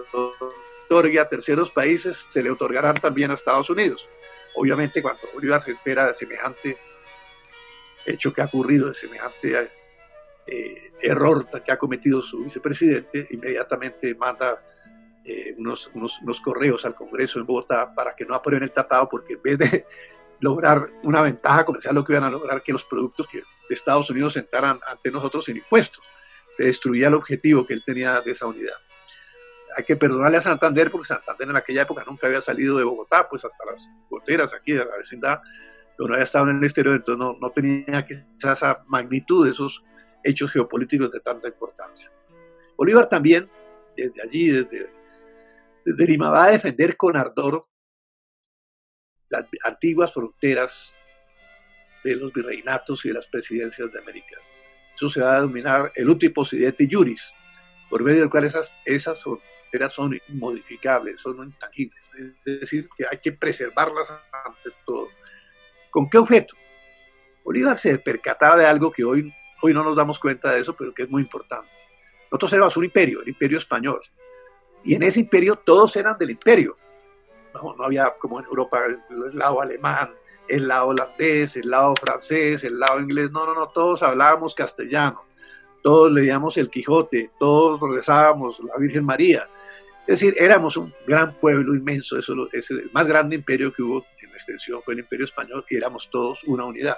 otorgue a terceros países se le otorgarán también a Estados Unidos. Obviamente cuando Bolívar se entera de semejante hecho que ha ocurrido, de semejante error que ha cometido su vicepresidente, inmediatamente manda unos correos al Congreso en Bogotá para que no aprueben el tratado, porque en vez de lograr una ventaja comercial, lo que iban a lograr que los productos de Estados Unidos entraran ante nosotros sin impuestos. Se destruía el objetivo que él tenía de esa unidad. Hay que perdonarle a Santander, porque Santander en aquella época nunca había salido de Bogotá, pues hasta las fronteras aquí de la vecindad, pero no había estado en el exterior, entonces no tenía quizás esa magnitud de esos hechos geopolíticos de tanta importancia. Bolívar también, desde allí, desde Lima, va a defender con ardor las antiguas fronteras de los virreinatos y de las presidencias de América. Eso se va a denominar el uti possidetis juris, por medio del cual esas fronteras son inmodificables, son intangibles, es decir, que hay que preservarlas ante todo. ¿Con qué objeto? Bolívar se percataba de algo que hoy no nos damos cuenta de eso, pero que es muy importante. Nosotros éramos un imperio, el imperio español, y en ese imperio todos eran del imperio. No había como en Europa el lado alemán, el lado holandés, el lado francés, el lado inglés, no, todos hablábamos castellano, todos leíamos el Quijote, todos rezábamos la Virgen María. Es decir, éramos un gran pueblo inmenso, es el más grande imperio que hubo en extensión fue el Imperio Español, y éramos todos una unidad.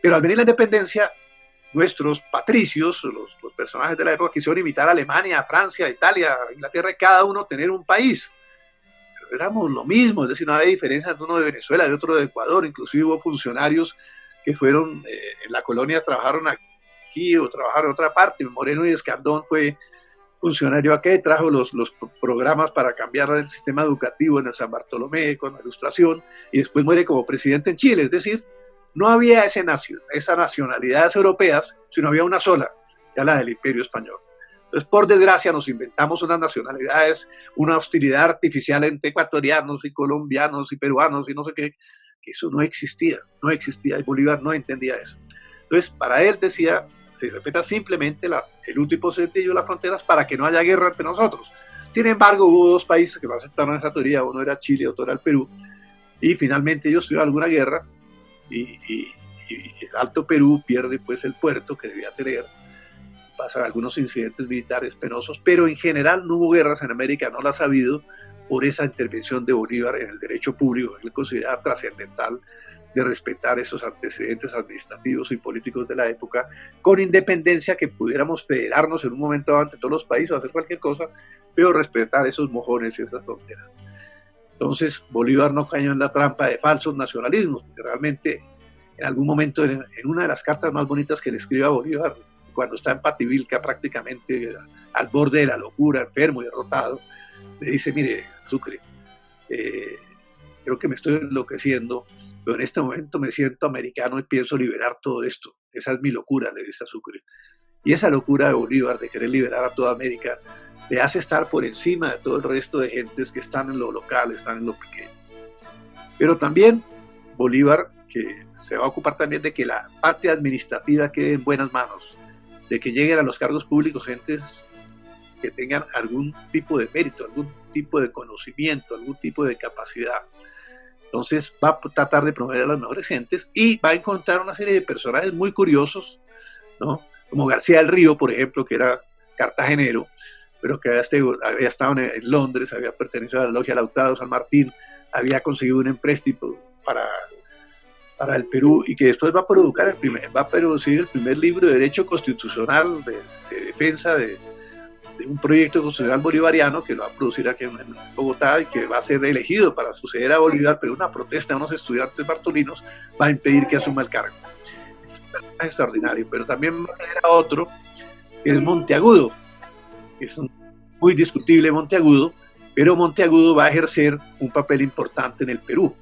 Pero al venir la independencia, nuestros patricios, los personajes de la época, quisieron imitar a Alemania, a Francia, a Italia, a Inglaterra, y cada uno tener un país. Pero éramos lo mismo, es decir, no había diferencia entre uno de Venezuela y otro de Ecuador. Inclusive hubo funcionarios que fueron en la colonia, trabajaron aquí o trabajaron en otra parte. Moreno y Escandón fue funcionario acá y trajo los programas para cambiar el sistema educativo en el San Bartolomé con la Ilustración, y después muere como presidente en Chile. Es decir, no había esas nacionalidades europeas, sino había una sola, ya la del Imperio Español. Entonces, por desgracia, nos inventamos unas nacionalidades, una hostilidad artificial entre ecuatorianos y colombianos y peruanos y no sé qué, que eso no existía, y Bolívar no entendía eso. Entonces, para él decía, se respeta simplemente el uti possidetis de las fronteras para que no haya guerra entre nosotros. Sin embargo, hubo dos países que no aceptaron esa teoría, uno era Chile y otro era el Perú, y finalmente ellos tuvieron alguna guerra, y el Alto Perú pierde pues el puerto que debía tener, pasan algunos incidentes militares penosos, pero en general no hubo guerras en América, no las ha habido por esa intervención de Bolívar en el derecho público, que él consideraba trascendental de respetar esos antecedentes administrativos y políticos de la época, con independencia que pudiéramos federarnos en un momento ante todos los países, hacer cualquier cosa, pero respetar esos mojones y esas fronteras. Entonces Bolívar no cayó en la trampa de falsos nacionalismos, porque realmente en algún momento, en una de las cartas más bonitas que le escribe a Bolívar, cuando está en Pativilca prácticamente al borde de la locura, enfermo y derrotado, le dice, mire, Sucre, creo que me estoy enloqueciendo, pero en este momento me siento americano y pienso liberar todo esto. Esa es mi locura, le dice a Sucre. Y esa locura de Bolívar de querer liberar a toda América le hace estar por encima de todo el resto de gentes que están en lo local, están en lo pequeño. Pero también Bolívar, que se va a ocupar también de que la parte administrativa quede en buenas manos, de que lleguen a los cargos públicos gentes que tengan algún tipo de mérito, algún tipo de conocimiento, algún tipo de capacidad. Entonces va a tratar de promover a las mejores gentes y va a encontrar una serie de personajes muy curiosos, ¿no? Como García del Río, por ejemplo, que era cartagenero, pero que había estado en Londres, había pertenecido a la Logia Lautaro San Martín, había conseguido un empréstito para el Perú y que después va a producir el primer libro de Derecho Constitucional de defensa de un proyecto constitucional bolivariano que lo va a producir aquí en Bogotá y que va a ser elegido para suceder a Bolívar, pero una protesta de unos estudiantes bartolinos va a impedir que asuma el cargo. Es un personaje extraordinario, pero también va a tener a otro, que es Monteagudo, que es muy discutible Monteagudo, pero Monteagudo va a ejercer un papel importante en el Perú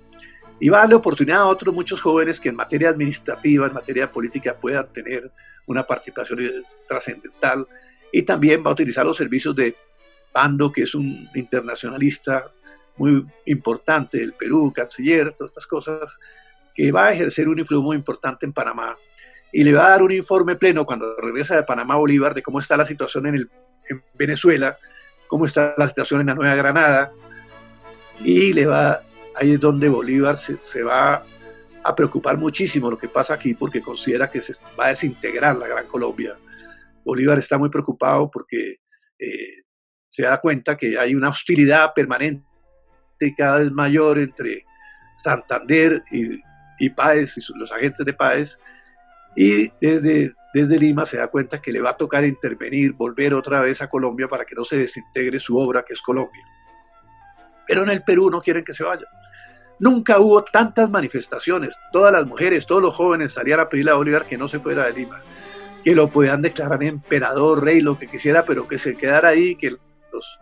y va a darle oportunidad a otros muchos jóvenes que en materia administrativa, en materia política puedan tener una participación trascendental, y también va a utilizar los servicios de Pando, que es un internacionalista muy importante del Perú, canciller, todas estas cosas, que va a ejercer un influjo muy importante en Panamá y le va a dar un informe pleno cuando regresa de Panamá a Bolívar de cómo está la situación en Venezuela, cómo está la situación en la Nueva Granada, y ahí es donde Bolívar se va a preocupar muchísimo lo que pasa aquí, porque considera que se va a desintegrar la Gran Colombia. Bolívar está muy preocupado porque se da cuenta que hay una hostilidad permanente y cada vez mayor entre Santander y Páez y los agentes de Páez, y desde Lima se da cuenta que le va a tocar intervenir, volver otra vez a Colombia para que no se desintegre su obra que es Colombia. Pero en el Perú no quieren que se vaya. Nunca hubo tantas manifestaciones, todas las mujeres, todos los jóvenes salían a pedirle a Bolívar que no se fuera de Lima, que lo podían declarar emperador, rey, lo que quisiera, pero que se quedara ahí, que los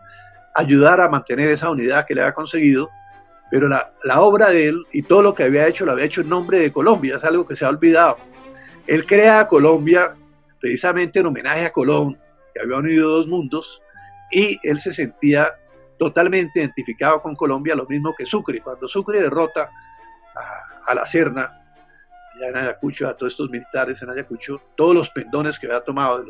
ayudara a mantener esa unidad que le había conseguido. Pero la obra de él y todo lo que había hecho, lo había hecho en nombre de Colombia, es algo que se ha olvidado. Él crea a Colombia precisamente en homenaje a Colón, que había unido dos mundos, y él se sentía totalmente identificado con Colombia, lo mismo que Sucre. Cuando Sucre derrota a la Serna, allá en Ayacucho, a todos estos militares en Ayacucho, todos los pendones que había tomado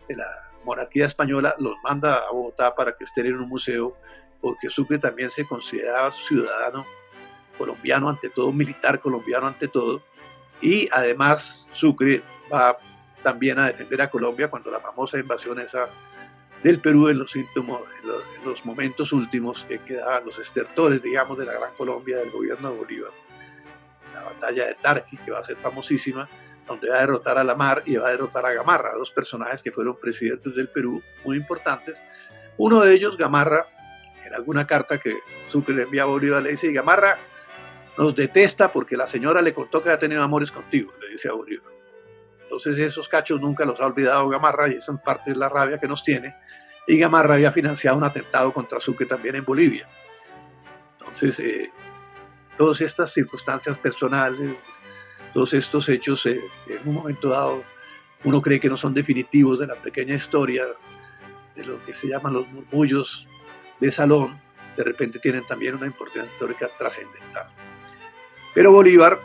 de la monarquía española los manda a Bogotá para que estén en un museo, porque Sucre también se consideraba ciudadano colombiano ante todo, militar colombiano ante todo, y además Sucre va también a defender a Colombia cuando la famosa invasión esa del Perú en los momentos últimos que quedaban los estertores, digamos, de la Gran Colombia del gobierno de Bolívar. La batalla de Tarqui, que va a ser famosísima, donde va a derrotar a Lamar y va a derrotar a Gamarra, dos personajes que fueron presidentes del Perú, muy importantes. Uno de ellos, Gamarra, en alguna carta que Sucre le envía a Bolívar, le dice: Gamarra nos detesta porque la señora le contó que ha tenido amores contigo, le dice a Bolívar. Entonces esos cachos nunca los ha olvidado Gamarra, y eso en parte es la rabia que nos tiene. Y Gamarra había financiado un atentado contra Sucre también en Bolivia. Entonces, todas estas circunstancias personales, todos estos hechos, en un momento dado, uno cree que no son definitivos de la pequeña historia, de lo que se llaman los murmullos de salón, de repente tienen también una importancia histórica trascendental. Pero Bolívar,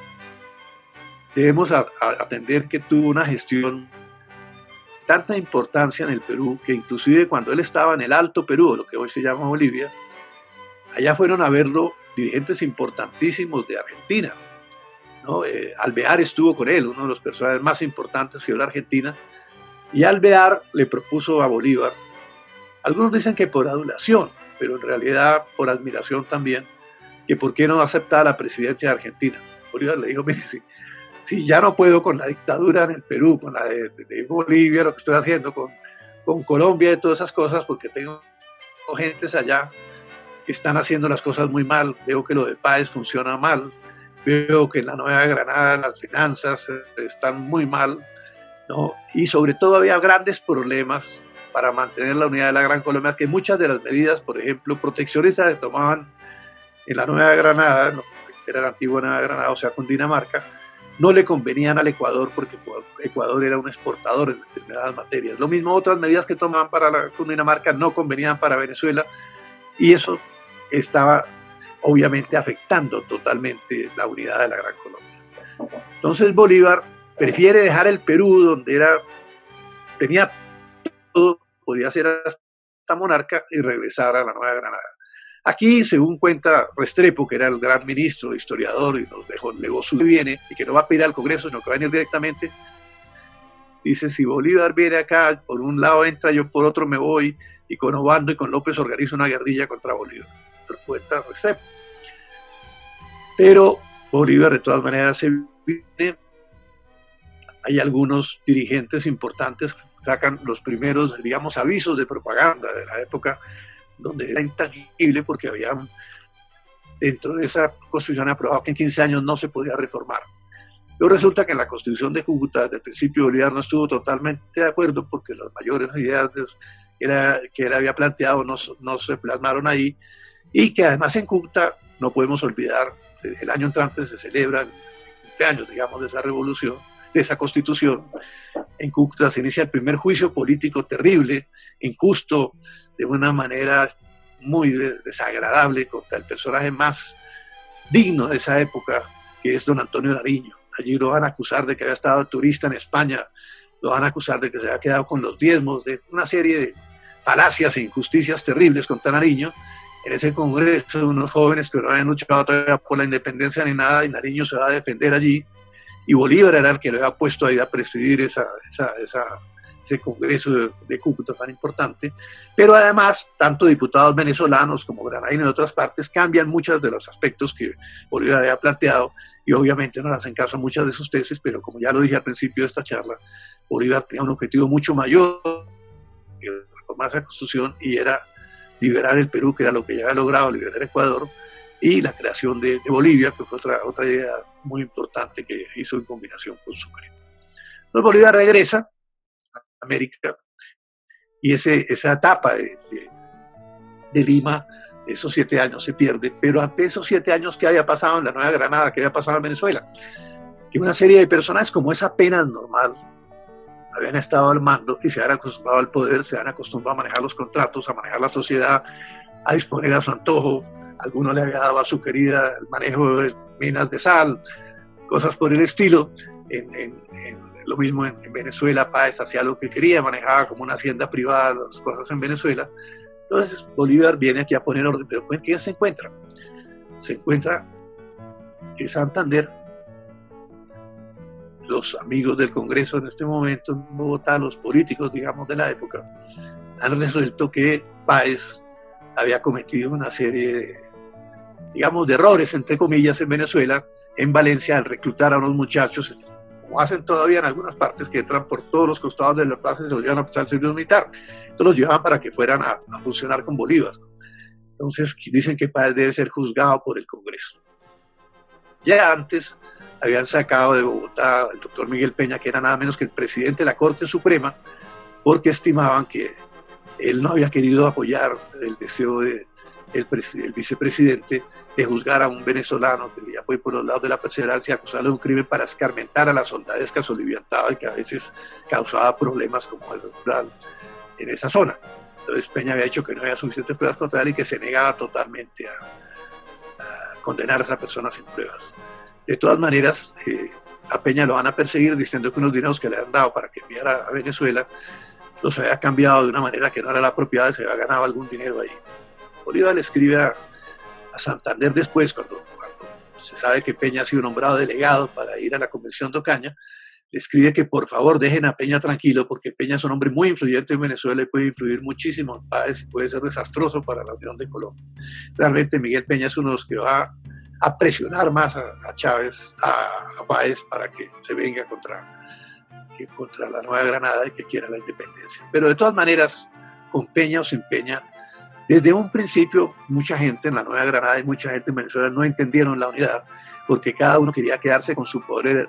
debemos atender que tuvo una gestión tanta importancia en el Perú, que inclusive cuando él estaba en el Alto Perú, lo que hoy se llama Bolivia, allá fueron a verlo dirigentes importantísimos de Argentina, ¿no? Alvear estuvo con él, uno de los personajes más importantes que dio la Argentina, y Alvear le propuso a Bolívar, algunos dicen que por adulación, pero en realidad por admiración también, que por qué no aceptaba la presidencia de Argentina. Bolívar le dijo: mire, si ya no puedo con la dictadura en el Perú, con la de Bolivia, lo que estoy haciendo con Colombia y todas esas cosas, porque tengo gentes allá que están haciendo las cosas muy mal, veo que lo de Páez funciona mal, veo que en la Nueva Granada las finanzas están muy mal, ¿no? Y sobre todo había grandes problemas para mantener la unidad de la Gran Colombia, que muchas de las medidas, por ejemplo, proteccionistas se tomaban en la Nueva Granada, ¿no? Que era la antigua Nueva Granada, o sea, con Dinamarca, no le convenían al Ecuador porque Ecuador era un exportador en determinadas materias. Lo mismo otras medidas que tomaban para Dinamarca no convenían para Venezuela, y eso estaba obviamente afectando totalmente la unidad de la Gran Colombia. Entonces Bolívar prefiere dejar el Perú, donde tenía todo, podía ser hasta monarca, y regresar a la Nueva Granada. Aquí, según cuenta Restrepo, que era el gran ministro, historiador, y nos legó su viene, y que no va a pedir al Congreso, sino que va a venir directamente, dice, si Bolívar viene acá, por un lado entra, yo por otro me voy, y con Obando y con López organizo una guerrilla contra Bolívar. Respuesta Restrepo. Pero Bolívar de todas maneras se viene. Hay algunos dirigentes importantes que sacan los primeros, digamos, avisos de propaganda de la época, donde era intangible porque había dentro de esa constitución aprobada que en 15 años no se podía reformar. Pero resulta que en la constitución de Cúcuta, desde el principio, Bolívar no estuvo totalmente de acuerdo porque las mayores ideas que él había planteado no se plasmaron ahí, y que además en Cúcuta, no podemos olvidar, el año entrante se celebran 20 años, digamos, de esa revolución, de esa constitución. En Cúcuta se inicia el primer juicio político terrible, injusto, de una manera muy desagradable contra el personaje más digno de esa época, que es don Antonio Nariño. Allí lo van a acusar de que había estado turista en España, lo van a acusar de que se había quedado con los diezmos, de una serie de falacias e injusticias terribles contra Nariño. En ese congreso, unos jóvenes que no habían luchado todavía por la independencia ni nada, y Nariño se va a defender allí, y Bolívar era el que lo había puesto ahí a presidir ese congreso de Cúcuta tan importante. Pero además, tanto diputados venezolanos como Granadino y otras partes cambian muchos de los aspectos que Bolívar había planteado, y obviamente no le hacen caso a muchas de sus tesis, pero como ya lo dije al principio de esta charla, Bolívar tenía un objetivo mucho mayor que reformar esa constitución, y era liberar el Perú, que era lo que ya había logrado, liberar Ecuador, y la creación de Bolivia, que fue otra idea muy importante que hizo en combinación con Sucre. Entonces Bolívar regresa a América, y esa etapa de Lima, esos 7 años se pierde, pero ante esos 7 años que había pasado en la Nueva Granada, que había pasado en Venezuela, que una serie de personajes como es apenas normal, habían estado al mando y se habían acostumbrado al poder, se habían acostumbrado a manejar los contratos, a manejar la sociedad, a disponer a su antojo. Alguno le había dado a su querida el manejo de minas de sal, cosas por el estilo. Lo mismo en Venezuela, Páez hacía lo que quería, manejaba como una hacienda privada las cosas en Venezuela. Entonces Bolívar viene aquí a poner orden, pero ¿en quién se encuentra? Se encuentra en Santander. Los amigos del Congreso en este momento en Bogotá, los políticos, digamos, de la época, han resuelto que Páez había cometido una serie de, digamos, de errores, entre comillas, en Venezuela, en Valencia, al reclutar a unos muchachos, como hacen todavía en algunas partes, que entran por todos los costados de la plaza y se los llevan a prestar el servicio militar. Entonces los llevaban para que fueran a funcionar con Bolívar. Entonces dicen que Páez debe ser juzgado por el Congreso. Ya antes habían sacado de Bogotá al doctor Miguel Peña, que era nada menos que el presidente de la Corte Suprema, porque estimaban que él no había querido apoyar el deseo del vicepresidente de juzgar a un venezolano que ya fue por los lados de la perseverancia, acusarle de un crimen para escarmentar a la soldadesca soliviantada, y que a veces causaba problemas como el rural en esa zona. Entonces Peña había dicho que no había suficientes pruebas contra él y que se negaba totalmente a condenar a esa persona sin pruebas. De todas maneras, a Peña lo van a perseguir diciendo que unos dineros que le han dado para que enviara a Venezuela los había cambiado de una manera que no era la apropiada y se había ganado algún dinero ahí. Bolívar le escribe a Santander después, cuando se sabe que Peña ha sido nombrado delegado para ir a la Convención de Ocaña, le escribe que por favor dejen a Peña tranquilo, porque Peña es un hombre muy influyente en Venezuela y puede influir muchísimo en Páez y puede ser desastroso para la Unión de Colombia. Realmente Miguel Peña es uno de los que va a presionar más a Chávez, a Páez, para que se venga contra la Nueva Granada y que quiera la independencia. Pero de todas maneras, con Peña o sin Peña, desde un principio mucha gente en la Nueva Granada y mucha gente en Venezuela no entendieron la unidad, porque cada uno quería quedarse con su poder,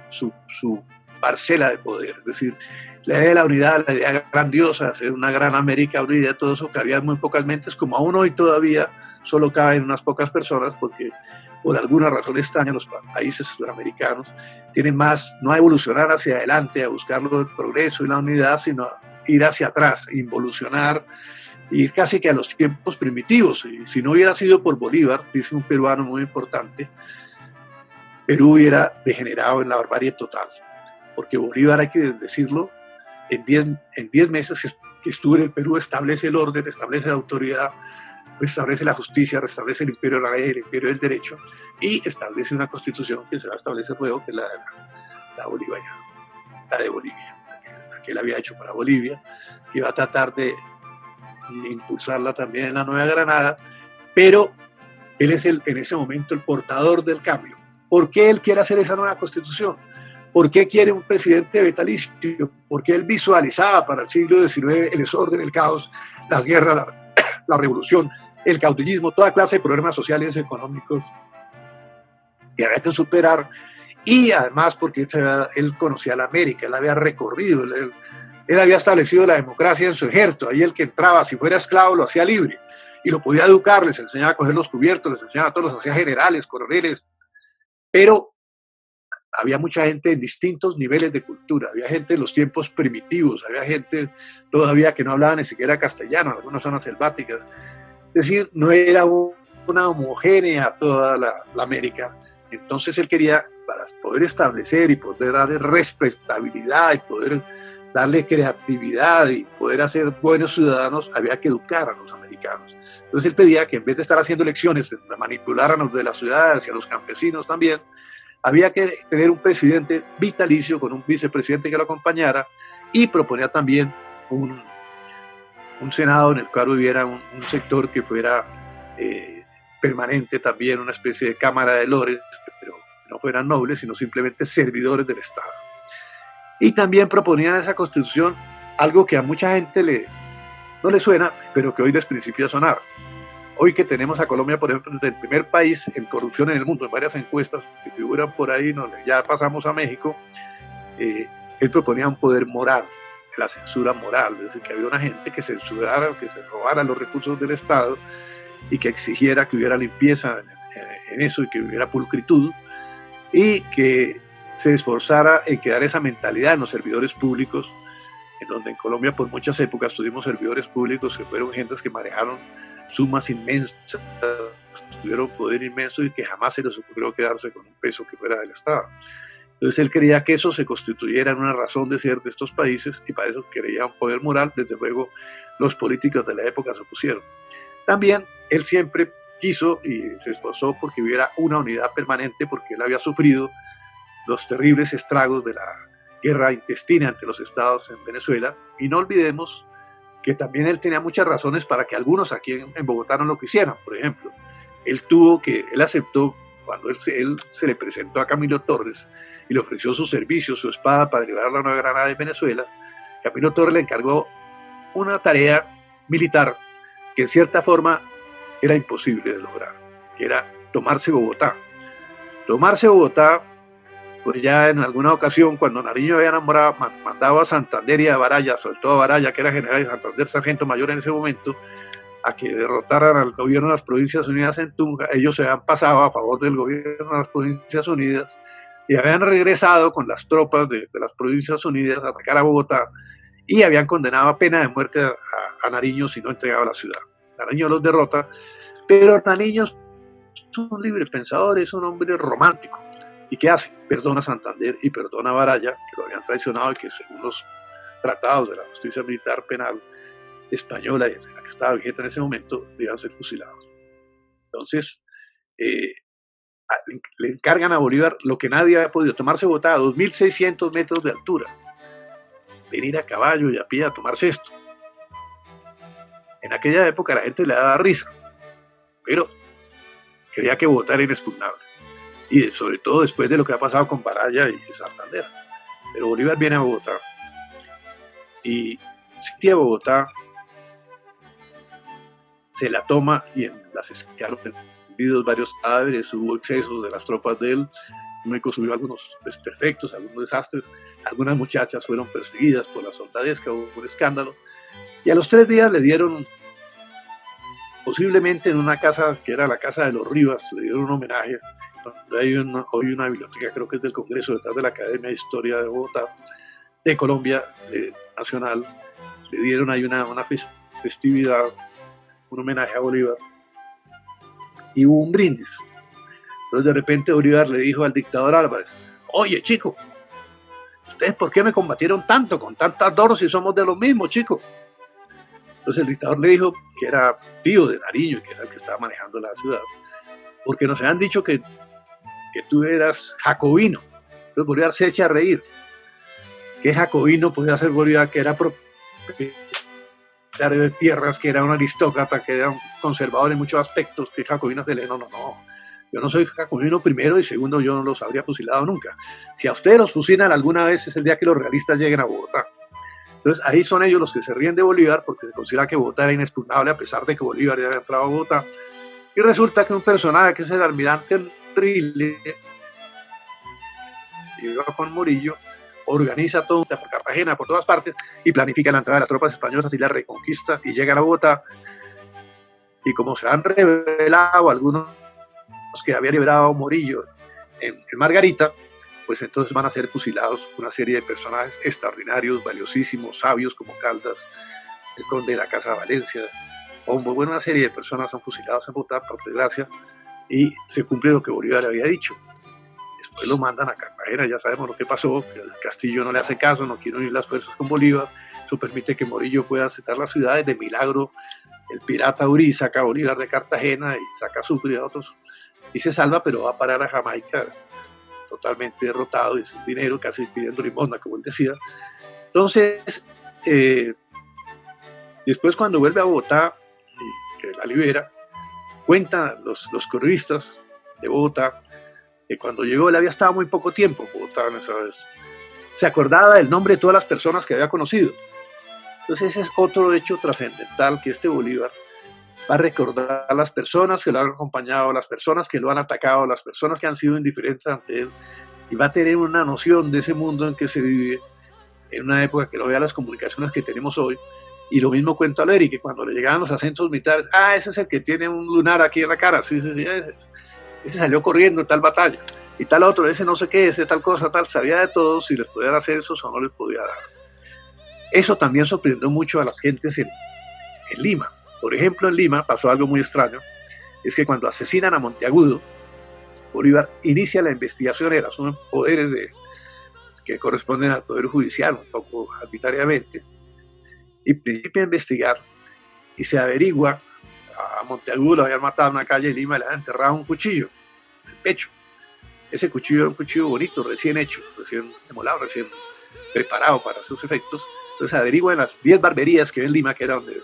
su parcela de poder. Es decir, la idea de la unidad, la idea grandiosa, hacer una gran América unida, todo eso cabía en muy pocas mentes, como aún hoy todavía solo caben unas pocas personas, porque por alguna razón extraña los países sudamericanos tienen más, no a evolucionar hacia adelante, a buscar el progreso y la unidad, sino a ir hacia atrás, involucionar, ir casi que a los tiempos primitivos. Y si no hubiera sido por Bolívar, dice un peruano muy importante, Perú hubiera degenerado en la barbarie total, porque Bolívar, hay que decirlo, en 10 meses que estuvo en el Perú, establece el orden, establece la autoridad, restablece la justicia, restablece el imperio de la ley, el imperio del derecho, y establece una constitución que se va a establecer luego, que es la bolivariana, la de Bolivia, que él había hecho para Bolivia, que iba a tratar de impulsarla también en la Nueva Granada, pero él es en ese momento el portador del cambio. ¿Por qué él quiere hacer esa nueva constitución? ¿Por qué quiere un presidente vitalicio? Porque él visualizaba para el siglo XIX el desorden, el caos, las guerras, la revolución, el caudillismo, toda clase de problemas sociales y económicos que había que superar. Y además porque él conocía la América, él había recorrido, él había establecido la democracia en su ejército. Ahí el que entraba, si fuera esclavo, lo hacía libre y lo podía educar, les enseñaba a coger los cubiertos, les enseñaba a todos, los hacía generales, coroneles, pero había mucha gente en distintos niveles de cultura, había gente en los tiempos primitivos, había gente todavía que no hablaba ni siquiera castellano, en algunas zonas selváticas. Es decir, no era una homogénea toda la América. Entonces él quería, para poder establecer y poder darle respetabilidad y poder darle creatividad y poder hacer buenos ciudadanos, había que educar a los americanos. Entonces él pedía que en vez de estar haciendo elecciones, manipular a los de las ciudades y a los campesinos también, había que tener un presidente vitalicio con un vicepresidente que lo acompañara, y proponía también un senado en el cual hubiera un sector que fuera permanente también, una especie de cámara de lores, pero no fueran nobles, sino simplemente servidores del Estado. Y también proponían en esa constitución algo que a mucha gente no le suena, pero que hoy les principia a sonar. Hoy que tenemos a Colombia, por ejemplo, el primer país en corrupción en el mundo, en varias encuestas que figuran por ahí, ya pasamos a México, él proponía un poder moral, la censura moral, es decir, que había una gente que censurara, que se robara los recursos del Estado y que exigiera que hubiera limpieza en eso y que hubiera pulcritud, y que se esforzara en crear esa mentalidad en los servidores públicos, en donde en Colombia por muchas épocas tuvimos servidores públicos que fueron gentes que manejaron sumas inmensas, tuvieron poder inmenso y que jamás se les ocurrió quedarse con un peso que fuera del Estado. Entonces él quería que eso se constituyera en una razón de ser de estos países, y para eso quería un poder moral. Desde luego los políticos de la época se opusieron. También él siempre quiso y se esforzó porque hubiera una unidad permanente, porque él había sufrido los terribles estragos de la guerra intestina entre los estados en Venezuela, y no olvidemos que también él tenía muchas razones para que algunos aquí en Bogotá no lo quisieran. Por ejemplo, él aceptó, cuando él se le presentó a Camilo Torres y le ofreció sus servicios, su espada para llevar la Nueva Granada de Venezuela, Camilo Torres le encargó una tarea militar que en cierta forma era imposible de lograr, que era tomarse Bogotá. Tomarse Bogotá, pues ya en alguna ocasión, cuando Nariño había mandado a Santander y a Baraya, sobre todo a Baraya, que era general de Santander, sargento mayor en ese momento, a que derrotaran al gobierno de las Provincias Unidas en Tunja, ellos se habían pasado a favor del gobierno de las Provincias Unidas y habían regresado con las tropas de las Provincias Unidas a atacar a Bogotá, y habían condenado a pena de muerte a Nariño si no entregaba la ciudad. Nariño los derrota, pero Nariño es un libre pensador, es un hombre romántico. ¿Y qué hace? Perdona a Santander y perdona a Baraya, que lo habían traicionado y que según los tratados de la justicia militar penal española, la que estaba vigente en ese momento, debían ser fusilados. Entonces, le encargan a Bolívar lo que nadie había podido: tomarse Bogotá a 2.600 metros de altura, venir a caballo y a pie a tomarse esto. En aquella época la gente le daba risa, pero creía que Bogotá era inexpugnable, y sobre todo después de lo que ha pasado con Baraya y Santander. Pero Bolívar viene a Bogotá y sitia Bogotá, se la toma, y en las escalas perdidos varios cadáveres, hubo excesos de las tropas de él, México subió algunos desperfectos, algunos desastres, algunas muchachas fueron perseguidas por la soldadesca, hubo un escándalo, y a los 3 días le dieron, posiblemente en una casa que era la casa de los Rivas, le dieron un homenaje. Hay hoy una biblioteca, creo que es del Congreso, detrás de la Academia de Historia de Bogotá, de Colombia, nacional. Le dieron ahí una festividad, un homenaje a Bolívar, y hubo un brindis. Entonces de repente Bolívar le dijo al dictador Álvarez: oye, chico, ¿ustedes por qué me combatieron tanto, con tantas ardor, si somos de lo mismo, chico? Entonces el dictador le dijo, que era tío de Nariño, que era el que estaba manejando la ciudad: porque nos habían dicho que tú eras jacobino. Entonces Bolívar se echa a reír que jacobino podía ser Bolívar, que era propietario de tierras, que era un aristócrata, que era un conservador en muchos aspectos, que jacobino de Leno, no. Yo no soy jacobino primero y segundo, yo no los habría fusilado nunca. Si a ustedes los fusilan alguna vez es el día que los realistas lleguen a Bogotá. Entonces ahí son ellos los que se ríen de Bolívar porque se considera que Bogotá era inexpugnable a pesar de que Bolívar ya había entrado a Bogotá. Y resulta que un personaje que es el almirante Enrile, llega con Morillo, organiza todo por Cartagena, por todas partes, y planifica la entrada de las tropas españolas y la reconquista, y llegan a Bogotá. Y como se han revelado algunos que había liberado Morillo en Margarita, pues entonces van a ser fusilados una serie de personajes extraordinarios, valiosísimos, sabios como Caldas, el conde de la Casa de Valencia, Pombo, bueno, una serie de personas son fusilados en Bogotá, por desgracia, y se cumple lo que Bolívar había dicho. Después lo mandan a Cartagena, ya sabemos lo que pasó, que el Castillo no le hace caso, no quiere unir las fuerzas con Bolívar, eso permite que Morillo pueda aceptar las ciudades, de milagro el pirata Uri saca a Bolívar de Cartagena y saca a Sucre y a otros, y se salva, pero va a parar a Jamaica totalmente derrotado y sin dinero, casi pidiendo limosna, como él decía. Entonces, después cuando vuelve a Bogotá, que la libera, cuenta los correístas de Bogotá, que cuando llegó él había estado muy poco tiempo en Bogotá en esa vez. Se acordaba del nombre de todas las personas que había conocido. Entonces ese es otro hecho trascendental, que este Bolívar va a recordar a las personas que lo han acompañado, las personas que lo han atacado, las personas que han sido indiferentes ante él, y va a tener una noción de ese mundo en que se vive, en una época que no vea las comunicaciones que tenemos hoy. Y lo mismo cuenta Lery, que cuando le llegaban los acentos militares, ese es el que tiene un lunar aquí en la cara, sí, ese salió corriendo en tal batalla, y tal otro, ese no sé qué, ese tal cosa, tal, sabía de todos, si les podía dar ascensos o no les podía dar. Eso también sorprendió mucho a las gentes en Lima. Por ejemplo, en Lima pasó algo muy extraño, es que cuando asesinan a Monteagudo, Bolívar inicia la investigación, asumen poderes que corresponden al Poder Judicial, un poco arbitrariamente, y principia a investigar, y se averigua, a Monteagudo lo habían matado en una calle de Lima, le habían enterrado un cuchillo en el pecho. Ese cuchillo era un cuchillo bonito, recién hecho, recién demolado, recién preparado para sus efectos. Entonces averiguan las 10 barberías que hay en Lima, que era donde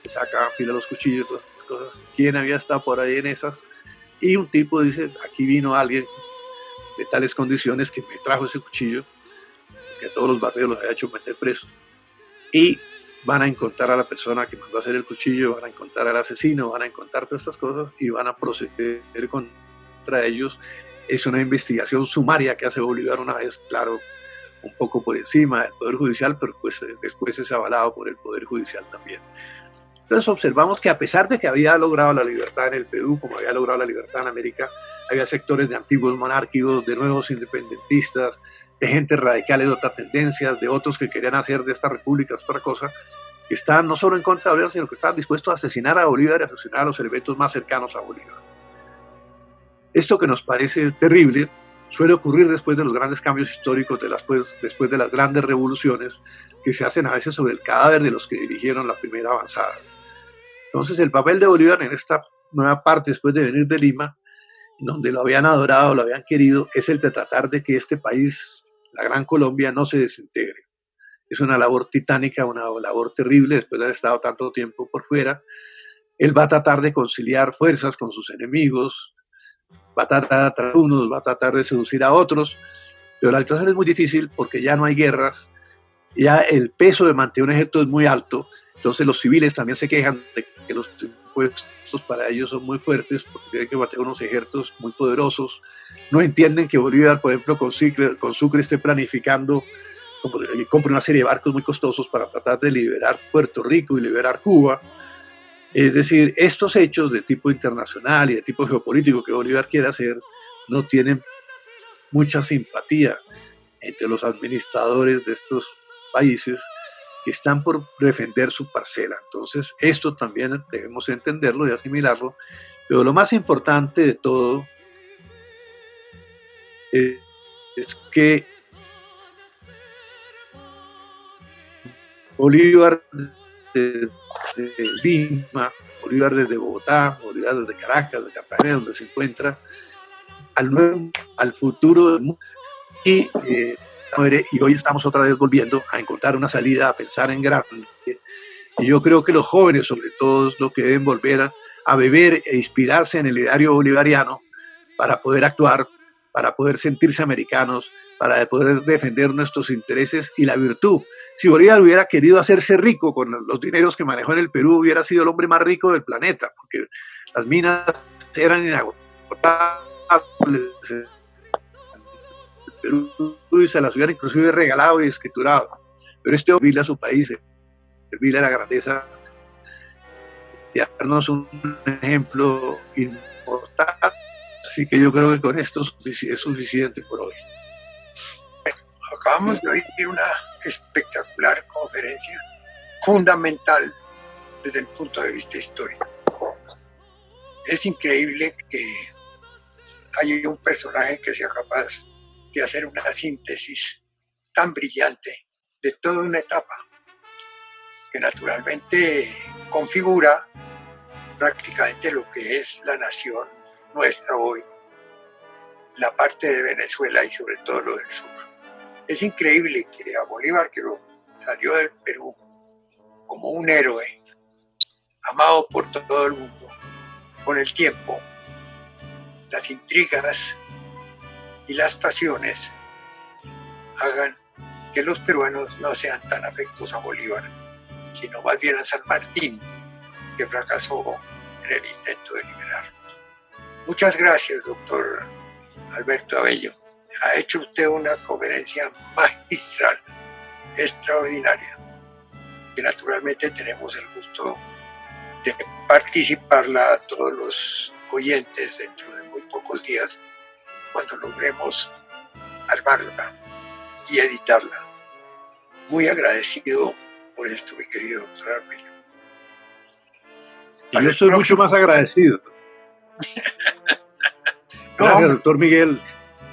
se sacaban fila los cuchillos, todas las cosas, quién había estado por ahí en esas, y un tipo dice, aquí vino alguien de tales condiciones que me trajo ese cuchillo, que a todos los barberos los había hecho meter preso, y van a encontrar a la persona que mandó a hacer el cuchillo, van a encontrar al asesino, van a encontrar todas estas cosas y van a proceder contra ellos. Es una investigación sumaria que hace Bolívar una vez, claro, un poco por encima del Poder Judicial, pero pues después es avalado por el Poder Judicial también. Entonces observamos que a pesar de que había logrado la libertad en el Perú, como había logrado la libertad en América, había sectores de antiguos monárquicos, de nuevos independentistas, de gente radicales de otras tendencias, de otros que querían hacer de estas repúblicas otra cosa, que estaban no solo en contra de Bolívar, sino que estaban dispuestos a asesinar a Bolívar y a asesinar a los elementos más cercanos a Bolívar. Esto que nos parece terrible suele ocurrir después de los grandes cambios históricos, después de las grandes revoluciones que se hacen a veces sobre el cadáver de los que dirigieron la primera avanzada. Entonces el papel de Bolívar en esta nueva parte, después de venir de Lima, donde lo habían adorado, lo habían querido, es el de tratar de que este país, la Gran Colombia, no se desintegre. Es una labor titánica, una labor terrible, después de haber estado tanto tiempo por fuera. Él va a tratar de conciliar fuerzas con sus enemigos, va a tratar de atraer a unos, va a tratar de seducir a otros, pero la situación es muy difícil porque ya no hay guerras, ya el peso de mantener un ejército es muy alto, entonces los civiles también se quejan de que los impuestos para ellos son muy fuertes porque tienen que mantener unos ejércitos muy poderosos, no entienden que Bolívar, por ejemplo, con Sucre esté planificando y compre una serie de barcos muy costosos para tratar de liberar Puerto Rico y liberar Cuba. Es decir, estos hechos de tipo internacional y de tipo geopolítico que Bolívar quiere hacer no tienen mucha simpatía entre los administradores de estos países que están por defender su parcela. Entonces, esto también debemos entenderlo y asimilarlo, pero lo más importante de todo es que Bolívar desde Lima, Bolívar desde Bogotá, Bolívar desde Caracas, de Cartagena, donde se encuentra, al futuro del mundo. Y muere y hoy estamos otra vez volviendo a encontrar una salida, a pensar en grande. Y yo creo que los jóvenes, sobre todo, los que deben volver a beber e inspirarse en el ideario bolivariano para poder actuar, para poder sentirse americanos, para poder defender nuestros intereses y la virtud. Si Bolívar hubiera querido hacerse rico con los dineros que manejó en el Perú, hubiera sido el hombre más rico del planeta, porque las minas eran inagotables. El Perú y se las hubiera inclusive regalado y escriturado. Pero este servirle a su país, servirle a la grandeza y darnos un ejemplo importante. Así que yo creo que con esto es suficiente por hoy. Acabamos de oír una espectacular conferencia, fundamental desde el punto de vista histórico. Es increíble que haya un personaje que sea capaz de hacer una síntesis tan brillante de toda una etapa, que naturalmente configura prácticamente lo que es la nación nuestra hoy, la parte de Venezuela y sobre todo lo del sur. Es increíble que a Bolívar, que lo salió del Perú como un héroe, amado por todo el mundo, con el tiempo, las intrigas y las pasiones hagan que los peruanos no sean tan afectos a Bolívar, sino más bien a San Martín, que fracasó en el intento de liberarlo. Muchas gracias, doctor Alberto Abello. Ha hecho usted una conferencia magistral, extraordinaria, que naturalmente tenemos el gusto de participarla a todos los oyentes dentro de muy pocos días, cuando logremos armarla y editarla. Muy agradecido por esto, mi querido doctor Abello. Y yo estoy mucho más agradecido. Gracias, doctor Miguel.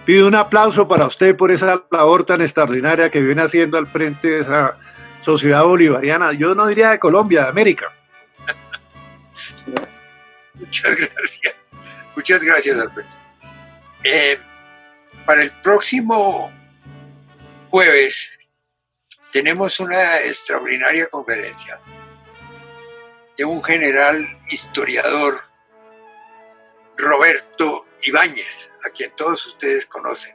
Pido un aplauso para usted por esa labor tan extraordinaria que viene haciendo al frente de esa sociedad bolivariana. Yo no diría de Colombia, de América. Muchas gracias, Alberto. Para el próximo jueves tenemos una extraordinaria conferencia de un general historiador, Roberto Ibáñez, a quien todos ustedes conocen,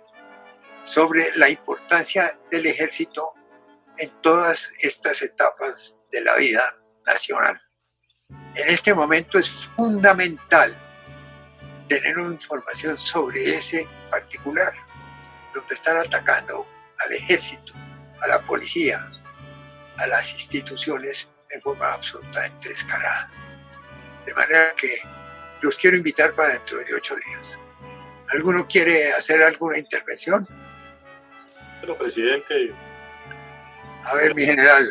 sobre la importancia del ejército en todas estas etapas de la vida nacional. En este momento es fundamental tener una información sobre ese particular, donde están atacando al ejército, a la policía, a las instituciones en forma absolutamente descarada. De manera que los quiero invitar para dentro de 8 días. ¿Alguno quiere hacer alguna intervención? Bueno, presidente. A ver, mi general.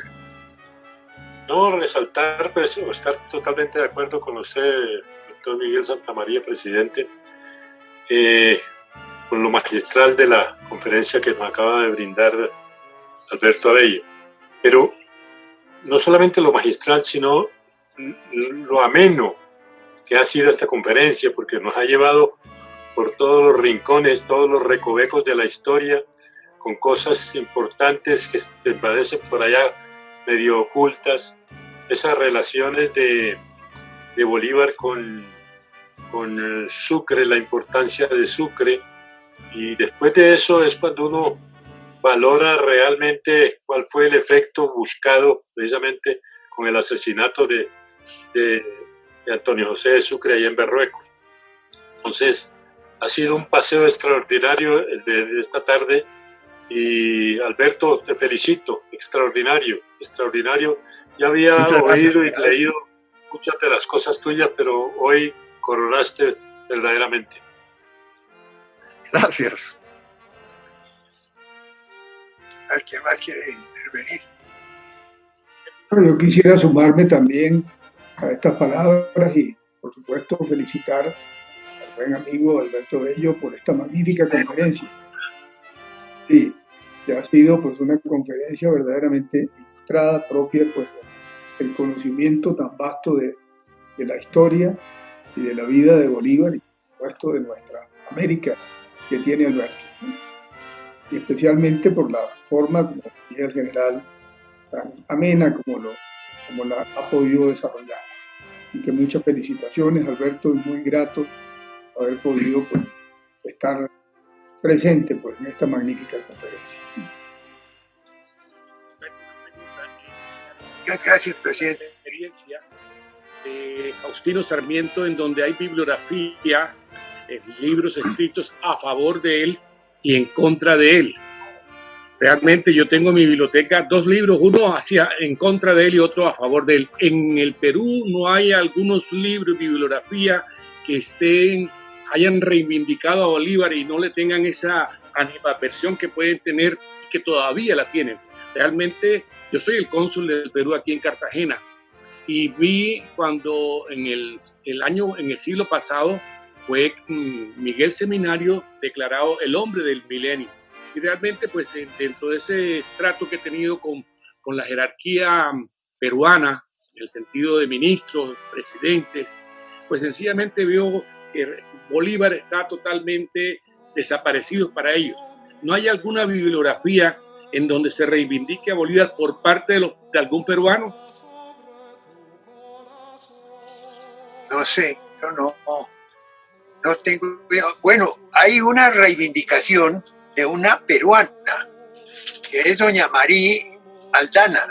No, resaltar, pues, o estar totalmente de acuerdo con usted, doctor Miguel Santamaría, presidente, con lo magistral de la conferencia que nos acaba de brindar Alberto Abello. Pero no solamente lo magistral, sino lo ameno que ha sido esta conferencia, porque nos ha llevado por todos los rincones, todos los recovecos de la historia, con cosas importantes que parecen por allá medio ocultas, esas relaciones de Bolívar con Sucre, la importancia de Sucre, y después de eso es cuando uno valora realmente cuál fue el efecto buscado precisamente con el asesinato de Antonio José de Sucre allá en Berruecos. Entonces, ha sido un paseo extraordinario el de esta tarde, y Alberto, te felicito, extraordinario. Ya había oído y leído muchas de las cosas tuyas, pero hoy coronaste verdaderamente. Gracias. ¿Alguien más quiere intervenir? Yo quisiera sumarme también a estas palabras y, por supuesto, felicitar al buen amigo Alberto Bello por esta magnífica conferencia. Sí, que ha sido pues una conferencia verdaderamente ilustrada, propia pues del conocimiento tan vasto de la historia y de la vida de Bolívar y, por supuesto, de nuestra América que tiene Alberto. y especialmente por la forma como el general, tan amena como la ha podido desarrollar. Y que muchas felicitaciones, Alberto, y muy grato haber podido pues, estar presente pues, en esta magnífica conferencia. Gracias, presidente. Experiencia de Faustino Sarmiento, en donde hay bibliografía, libros escritos a favor de él y en contra de él. Realmente yo tengo en mi biblioteca 2 libros, uno en contra de él y otro a favor de él. En el Perú no hay algunos libros, bibliografía que hayan reivindicado a Bolívar y no le tengan esa animadversión que pueden tener y que todavía la tienen. Realmente yo soy el cónsul del Perú aquí en Cartagena y vi cuando en el siglo pasado fue Miguel Seminario declarado el hombre del milenio. Y realmente, pues, dentro de ese trato que he tenido con la jerarquía peruana, en el sentido de ministros, presidentes, pues sencillamente veo que Bolívar está totalmente desaparecido para ellos. ¿No hay alguna bibliografía en donde se reivindique a Bolívar por parte de algún peruano? No sé, yo no tengo. Bueno, hay una reivindicación de una peruana, que es doña María Aldana,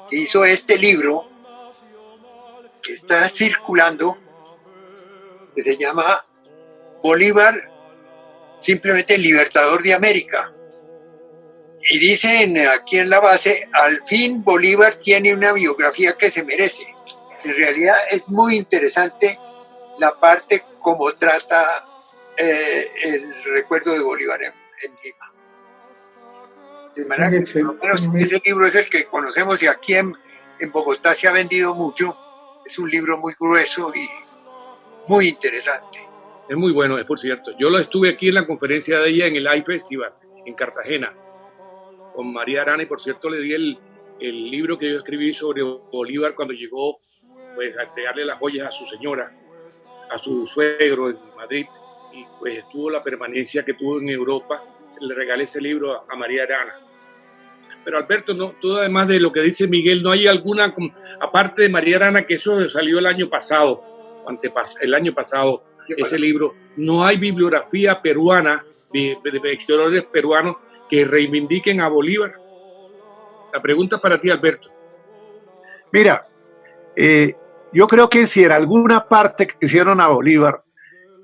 que hizo este libro que está circulando, que se llama Bolívar, simplemente el libertador de América. Y dicen aquí en la base, al fin Bolívar tiene una biografía que se merece. En realidad es muy interesante la parte como trata el recuerdo de Bolívar en Lima. De manera que por lo menos ese libro es el que conocemos y aquí en Bogotá se ha vendido mucho. Es un libro muy grueso y muy interesante. Es muy bueno, es por cierto. Yo lo estuve aquí en la conferencia de ella en el iFestival en Cartagena con María Arana y por cierto le di el libro que yo escribí sobre Bolívar cuando llegó pues, a entregarle las joyas a su señora, a su suegro en Madrid, y pues estuvo la permanencia que tuvo en Europa. Le regalé ese libro a María Arana. Pero Alberto, no, tú además de lo que dice Miguel, ¿no hay alguna, aparte de María Arana, que eso salió el año pasado, el año pasado, ese libro, no hay bibliografía peruana, de historiadores peruanos que reivindiquen a Bolívar? La pregunta para ti, Alberto. Mira, yo creo que si en alguna parte que hicieron a Bolívar,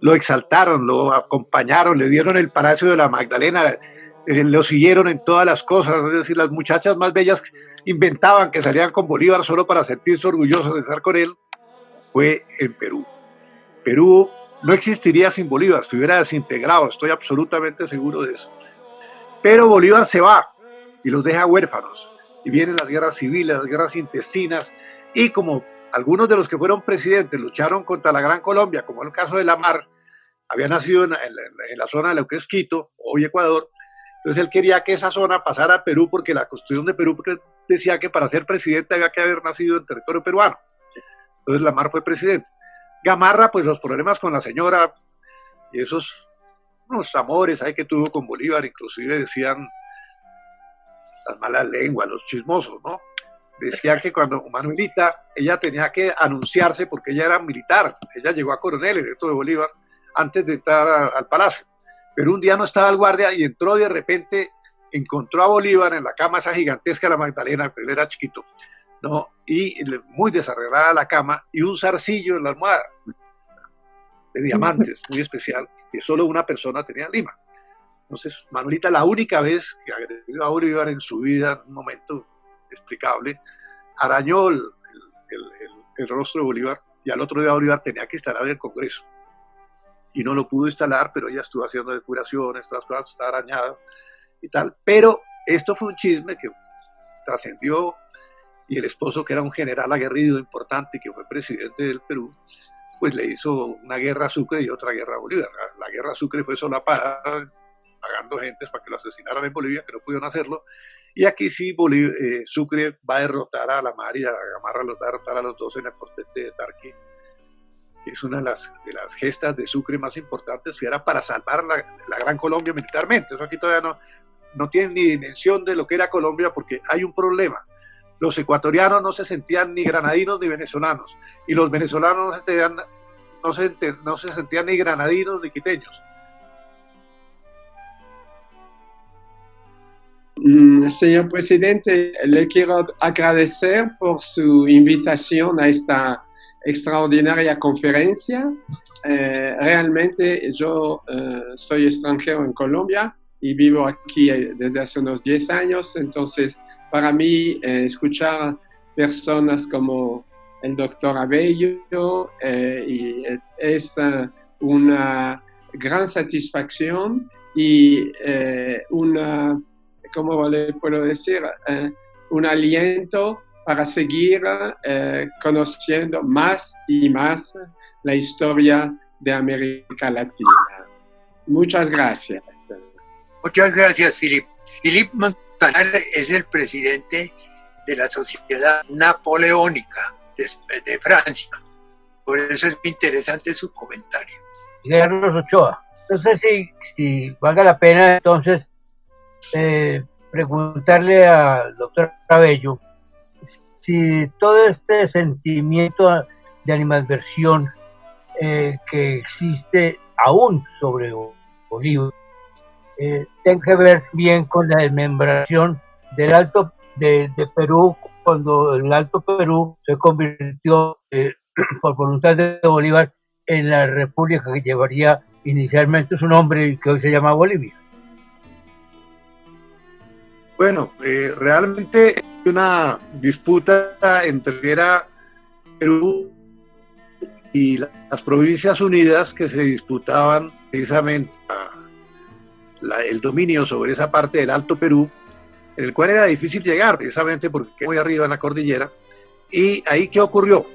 lo exaltaron, lo acompañaron, le dieron el Palacio de la Magdalena, lo siguieron en todas las cosas, es decir, las muchachas más bellas inventaban que salían con Bolívar solo para sentirse orgullosos de estar con él, fue en Perú. Perú no existiría sin Bolívar, estuviera desintegrado, estoy absolutamente seguro de eso. Pero Bolívar se va y los deja huérfanos, y vienen las guerras civiles, las guerras intestinas, y como algunos de los que fueron presidentes lucharon contra la Gran Colombia, como en el caso de Lamar, había nacido en la zona de lo que es Quito, hoy Ecuador, entonces él quería que esa zona pasara a Perú porque la Constitución de Perú decía que para ser presidente había que haber nacido en territorio peruano. Entonces Lamar fue presidente. Gamarra, pues los problemas con la señora y esos unos amores ahí que tuvo con Bolívar, inclusive decían las malas lenguas, los chismosos, ¿no? Decían que cuando Manuelita, ella tenía que anunciarse porque ella era militar, ella llegó a coronel en esto de Bolívar antes de entrar al palacio, pero un día no estaba el guardia y entró y de repente encontró a Bolívar en la cama esa gigantesca de la Magdalena, pero él era chiquito, ¿no? Y muy desarreglada la cama y un zarcillo en la almohada de diamantes, muy especial, que solo una persona tenía en Lima. Entonces, Manuelita, la única vez que agredió a Bolívar en su vida, en un momento explicable, arañó el rostro de Bolívar y al otro día Bolívar tenía que instalar el Congreso. Y no lo pudo instalar, pero ella estuvo haciendo depuraciones, todas las cosas, estaba arañado y tal. Pero esto fue un chisme que trascendió y el esposo, que era un general aguerrido importante y que fue presidente del Perú, pues le hizo una guerra a Sucre y otra guerra a Bolívar. La guerra a Sucre fue solapada, pagando gentes para que lo asesinaran en Bolivia, que no pudieron hacerlo. Y aquí sí, Sucre va a derrotar a Lamar y a Gamarra, los va a derrotar a los dos en el portete de Tarqui. que es una de las gestas de Sucre más importantes, que era para salvar la Gran Colombia militarmente. Eso aquí todavía no tiene ni dimensión de lo que era Colombia, porque hay un problema. Los ecuatorianos no se sentían ni granadinos ni venezolanos, y los venezolanos no se sentían ni granadinos ni quiteños. Señor presidente, le quiero agradecer por su invitación a esta extraordinaria conferencia. Realmente yo soy extranjero en Colombia y vivo aquí desde hace unos 10 años, entonces para mí escuchar personas como el doctor Abello es una gran satisfacción y ¿cómo le puedo decir? Un aliento para seguir conociendo más y más la historia de América Latina. Muchas gracias. Muchas gracias, Philippe. Philippe Montanar es el presidente de la Sociedad Napoleónica de Francia. Por eso es muy interesante su comentario. Carlos Ochoa. No sé si valga la pena entonces preguntarle al doctor Abello si todo este sentimiento de animadversión que existe aún sobre Bolívar tiene que ver bien con la desmembración del Alto de Perú, cuando el Alto Perú se convirtió por voluntad de Bolívar en la república que llevaría inicialmente su nombre y que hoy se llama Bolivia. Bueno, realmente hay una disputa entre Perú y las Provincias Unidas que se disputaban precisamente el dominio sobre esa parte del Alto Perú, en el cual era difícil llegar precisamente porque muy arriba en la cordillera. Y ahí, ¿qué ocurrió?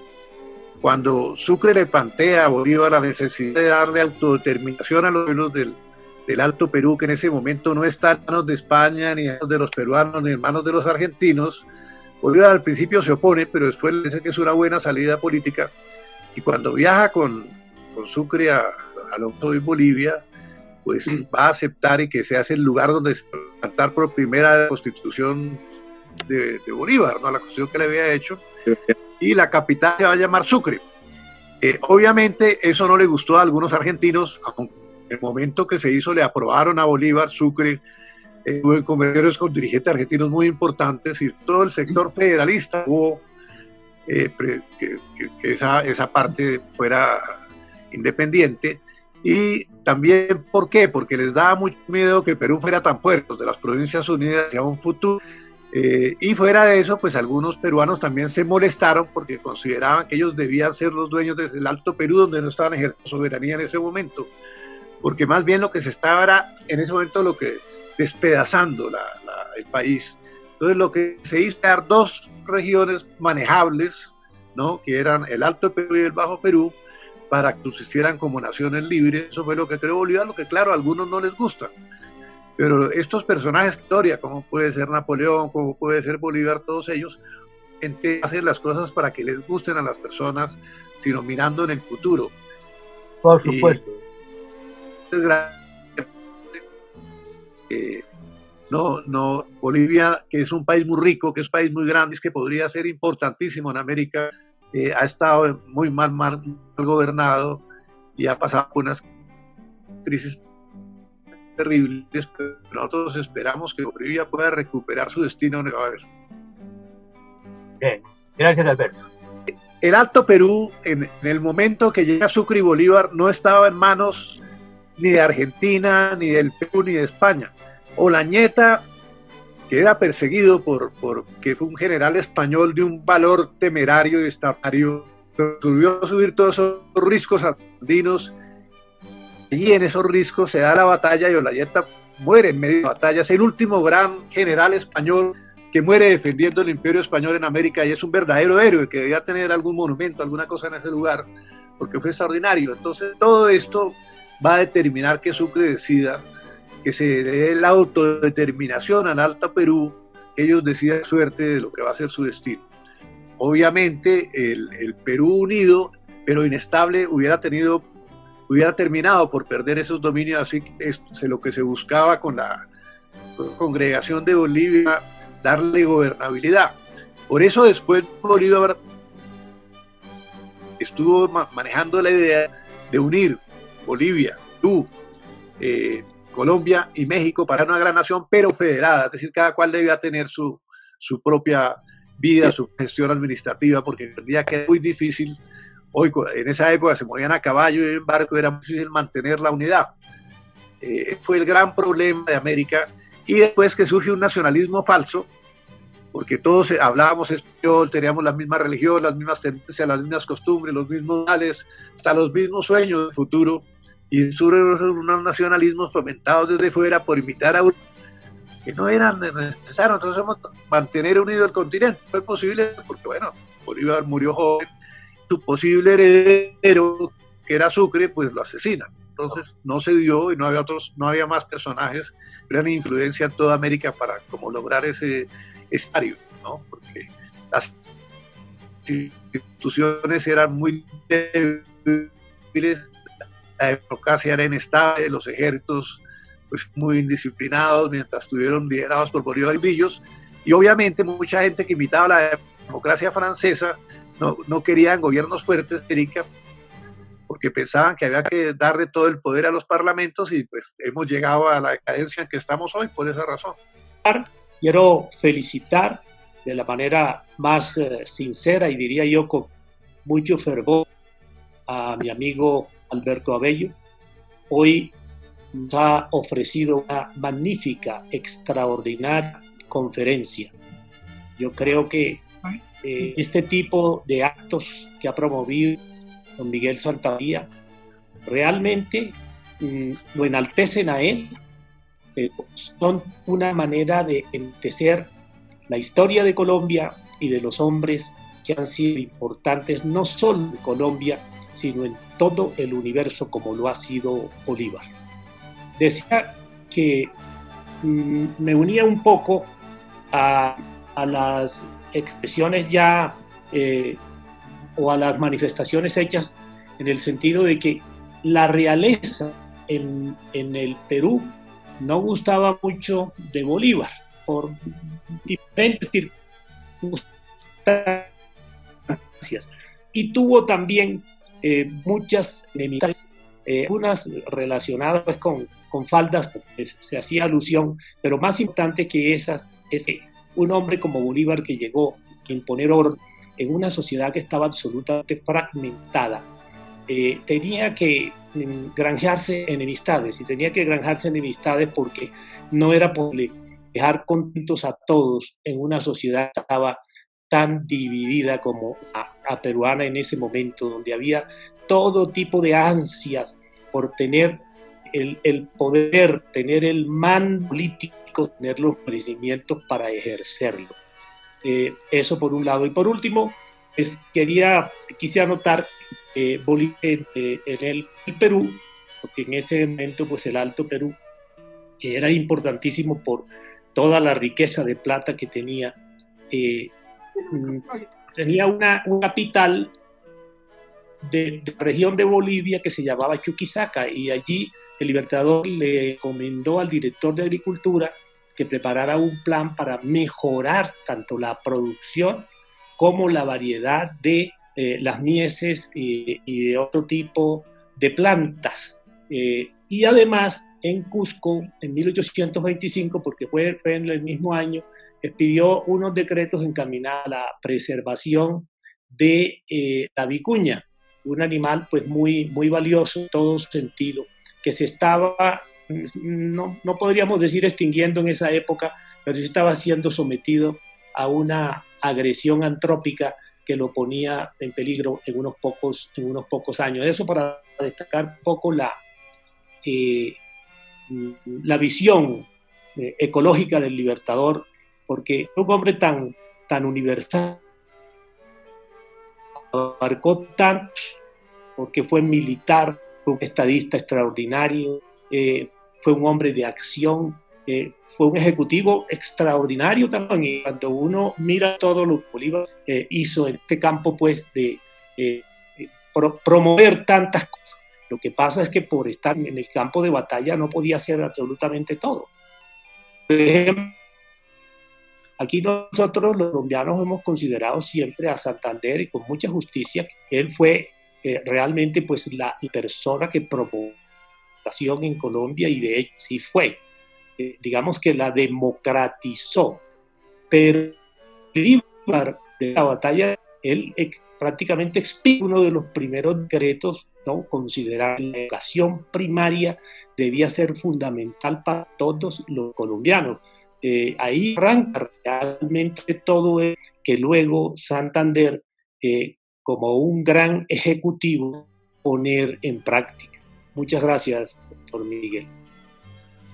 Cuando Sucre le plantea a Bolívar la necesidad de darle autodeterminación a los pueblos del Alto Perú, que en ese momento no está en manos de España, ni en manos de los peruanos, ni en manos de los argentinos, Bolívar al principio se opone, pero después le dice que es una buena salida política, y cuando viaja con Sucre a lo que hoy Bolivia, pues va a aceptar y que se hace el lugar donde se va a plantar por primera la constitución de Bolívar, ¿no? La constitución que le había hecho, y la capital se va a llamar Sucre. Obviamente eso no le gustó a algunos argentinos, aunque en el momento que se hizo le aprobaron a Bolívar Sucre, hubo conversaciones con dirigentes argentinos muy importantes y todo el sector federalista hubo que esa parte fuera independiente. Y también, ¿por qué? Porque les daba mucho miedo que Perú fuera tan fuerte, de las Provincias Unidas hacia un futuro. Y fuera de eso, pues algunos peruanos también se molestaron porque consideraban que ellos debían ser los dueños del Alto Perú, donde no estaban ejerciendo soberanía en ese momento, porque más bien lo que se estaba era en ese momento despedazando el país. Entonces lo que se hizo era dar dos regiones manejables, ¿no? Que eran el Alto Perú y el Bajo Perú, para que subsistieran como naciones libres. Eso fue lo que creó Bolívar, lo que claro a algunos no les gusta. Pero estos personajes de historia, como puede ser Napoleón, como puede ser Bolívar, todos ellos, hacen las cosas para que les gusten a las personas, sino mirando en el futuro. Por supuesto. Bolivia, que es un país muy rico, que es un país muy grande, que podría ser importantísimo en América, ha estado muy mal gobernado y ha pasado unas crisis terribles, pero nosotros esperamos que Bolivia pueda recuperar su destino en el país. Bien, gracias Alberto. El Alto Perú, en el momento que llega Sucre y Bolívar, no estaba en manos ni de Argentina, ni del Perú, ni de España. Olañeta, que era perseguido que fue un general español de un valor temerario y estafario, resolvió subir todos esos riscos andinos, y en esos riscos se da la batalla y Olañeta muere en medio de la batalla. Es el último gran general español que muere defendiendo el imperio español en América, y es un verdadero héroe que debía tener algún monumento, alguna cosa en ese lugar, porque fue extraordinario. Entonces todo esto va a determinar que Sucre decida que se dé la autodeterminación al Alto Perú, que ellos decidan suerte de lo que va a ser su destino. obviamente el Perú unido, pero inestable, hubiera terminado por perder esos dominios, así que es lo que se buscaba con la congregación de Bolivia, darle gobernabilidad. Por eso después Bolívar estuvo manejando la idea de unir Bolivia, Perú, Colombia y México para una gran nación, pero federada, es decir, cada cual debía tener su propia vida, su gestión administrativa, porque entendía que era muy difícil. Hoy, en esa época se movían a caballo y en barco, era muy difícil mantener la unidad. Fue el gran problema de América, y después que surge un nacionalismo falso, porque todos hablábamos español, teníamos la misma religión, las mismas tendencias, las mismas costumbres, los mismos males, hasta los mismos sueños del futuro, y surgen unos nacionalismos fomentados desde fuera por imitar a Europa, que no eran necesarios. Entonces mantener unido el continente fue posible porque, bueno, Bolívar murió joven, su posible heredero, que era Sucre, pues lo asesinan. Entonces no se dio, y no había más personajes que eran influencia en toda América para como lograr ese escenario, ¿no? Porque las instituciones eran muy débiles, la democracia era inestable, los ejércitos pues muy indisciplinados, mientras estuvieron liderados por Bolívar y Villos, y obviamente mucha gente que imitaba la democracia francesa no querían gobiernos fuertes, Erika, porque pensaban que había que darle todo el poder a los parlamentos, y pues hemos llegado a la decadencia en que estamos hoy por esa razón. Quiero felicitar de la manera más sincera y diría yo con mucho fervor a mi amigo Alberto Abello. Hoy nos ha ofrecido una magnífica, extraordinaria conferencia. Yo creo que este tipo de actos que ha promovido don Miguel Santamaría realmente lo enaltecen a él, son una manera de enaltecer la historia de Colombia y de los hombres que han sido importantes no solo en Colombia, sino en todo el universo como lo ha sido Bolívar. Decía que me unía un poco a las expresiones ya o a las manifestaciones hechas en el sentido de que la realeza en el Perú no gustaba mucho de Bolívar por diferentes circunstancias, y tuvo también muchas enemistades, unas relacionadas pues, con faldas, pues, se hacía alusión, pero más importante que esas es que un hombre como Bolívar, que llegó a imponer orden en una sociedad que estaba absolutamente fragmentada, tenía que granjearse enemistades, y tenía que granjarse enemistades porque no era posible dejar contentos a todos en una sociedad que estaba tan dividida como la peruana en ese momento, donde había todo tipo de ansias por tener el poder, tener el mando político, tener los merecimientos para ejercerlo. Eso por un lado. Y por último, quise anotar en el Perú, porque en ese momento pues el Alto Perú era importantísimo por toda la riqueza de plata que tenía. Tenía una capital de la región de Bolivia que se llamaba Chuquisaca, y allí el Libertador le encomendó al director de Agricultura que preparara un plan para mejorar tanto la producción como la variedad de las mieses y de otro tipo de plantas. Y además en Cusco, en 1825, porque fue en el mismo año, expidió unos decretos encaminados a la preservación de la vicuña, un animal pues muy, muy valioso en todo sentido, que se estaba, no podríamos decir extinguiendo en esa época, pero estaba siendo sometido a una agresión antrópica que lo ponía en peligro en unos pocos años. Eso para destacar un poco la visión ecológica del Libertador, porque un hombre tan universal, abarcó tanto, porque fue militar, fue un estadista extraordinario, fue un hombre de acción, fue un ejecutivo extraordinario también, y cuando uno mira todo lo que Bolívar hizo en este campo, pues, de promover tantas cosas. Lo que pasa es que por estar en el campo de batalla no podía hacer absolutamente todo. Por ejemplo, aquí nosotros los colombianos hemos considerado siempre a Santander, y con mucha justicia, que él fue realmente pues la persona que promovió la educación en Colombia, y de hecho sí fue. Digamos que la democratizó, pero Bolívar de la batalla, él prácticamente expide uno de los primeros decretos, ¿no? Considerar la educación primaria debía ser fundamental para todos los colombianos. Ahí arranca realmente todo el que luego Santander, como un gran ejecutivo, poner en práctica. Muchas gracias, doctor Miguel.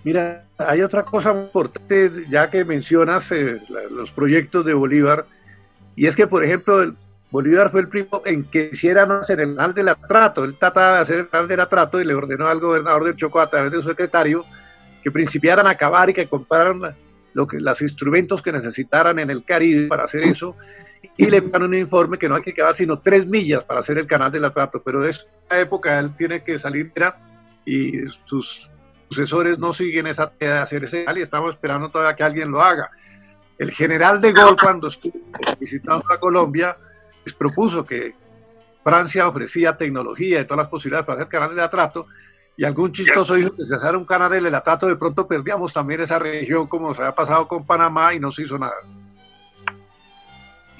Mira, hay otra cosa importante, ya que mencionas los proyectos de Bolívar, y es que, por ejemplo, Bolívar fue el primero en que hicieran hacer el canal del Atrato. Él trataba de hacer el canal del Atrato y le ordenó al gobernador del Chocó, a través de su secretario, que principiaran a cavar y que compraran los instrumentos que necesitaran en el Caribe para hacer eso, y le dan un informe que no hay que cavar sino 3 millas para hacer el canal del Atrato. Pero en esa época él tiene que salir y sus sucesores no siguen esa tarea de hacer ese canal, y estamos esperando todavía que alguien lo haga. El general de Gaulle, cuando estuvo visitando a Colombia, les propuso que Francia ofrecía tecnología y todas las posibilidades para hacer canales de Atrato, y algún chistoso dijo que si hacía un canal del Atrato, de pronto perdíamos también esa región, como nos había pasado con Panamá, y no se hizo nada.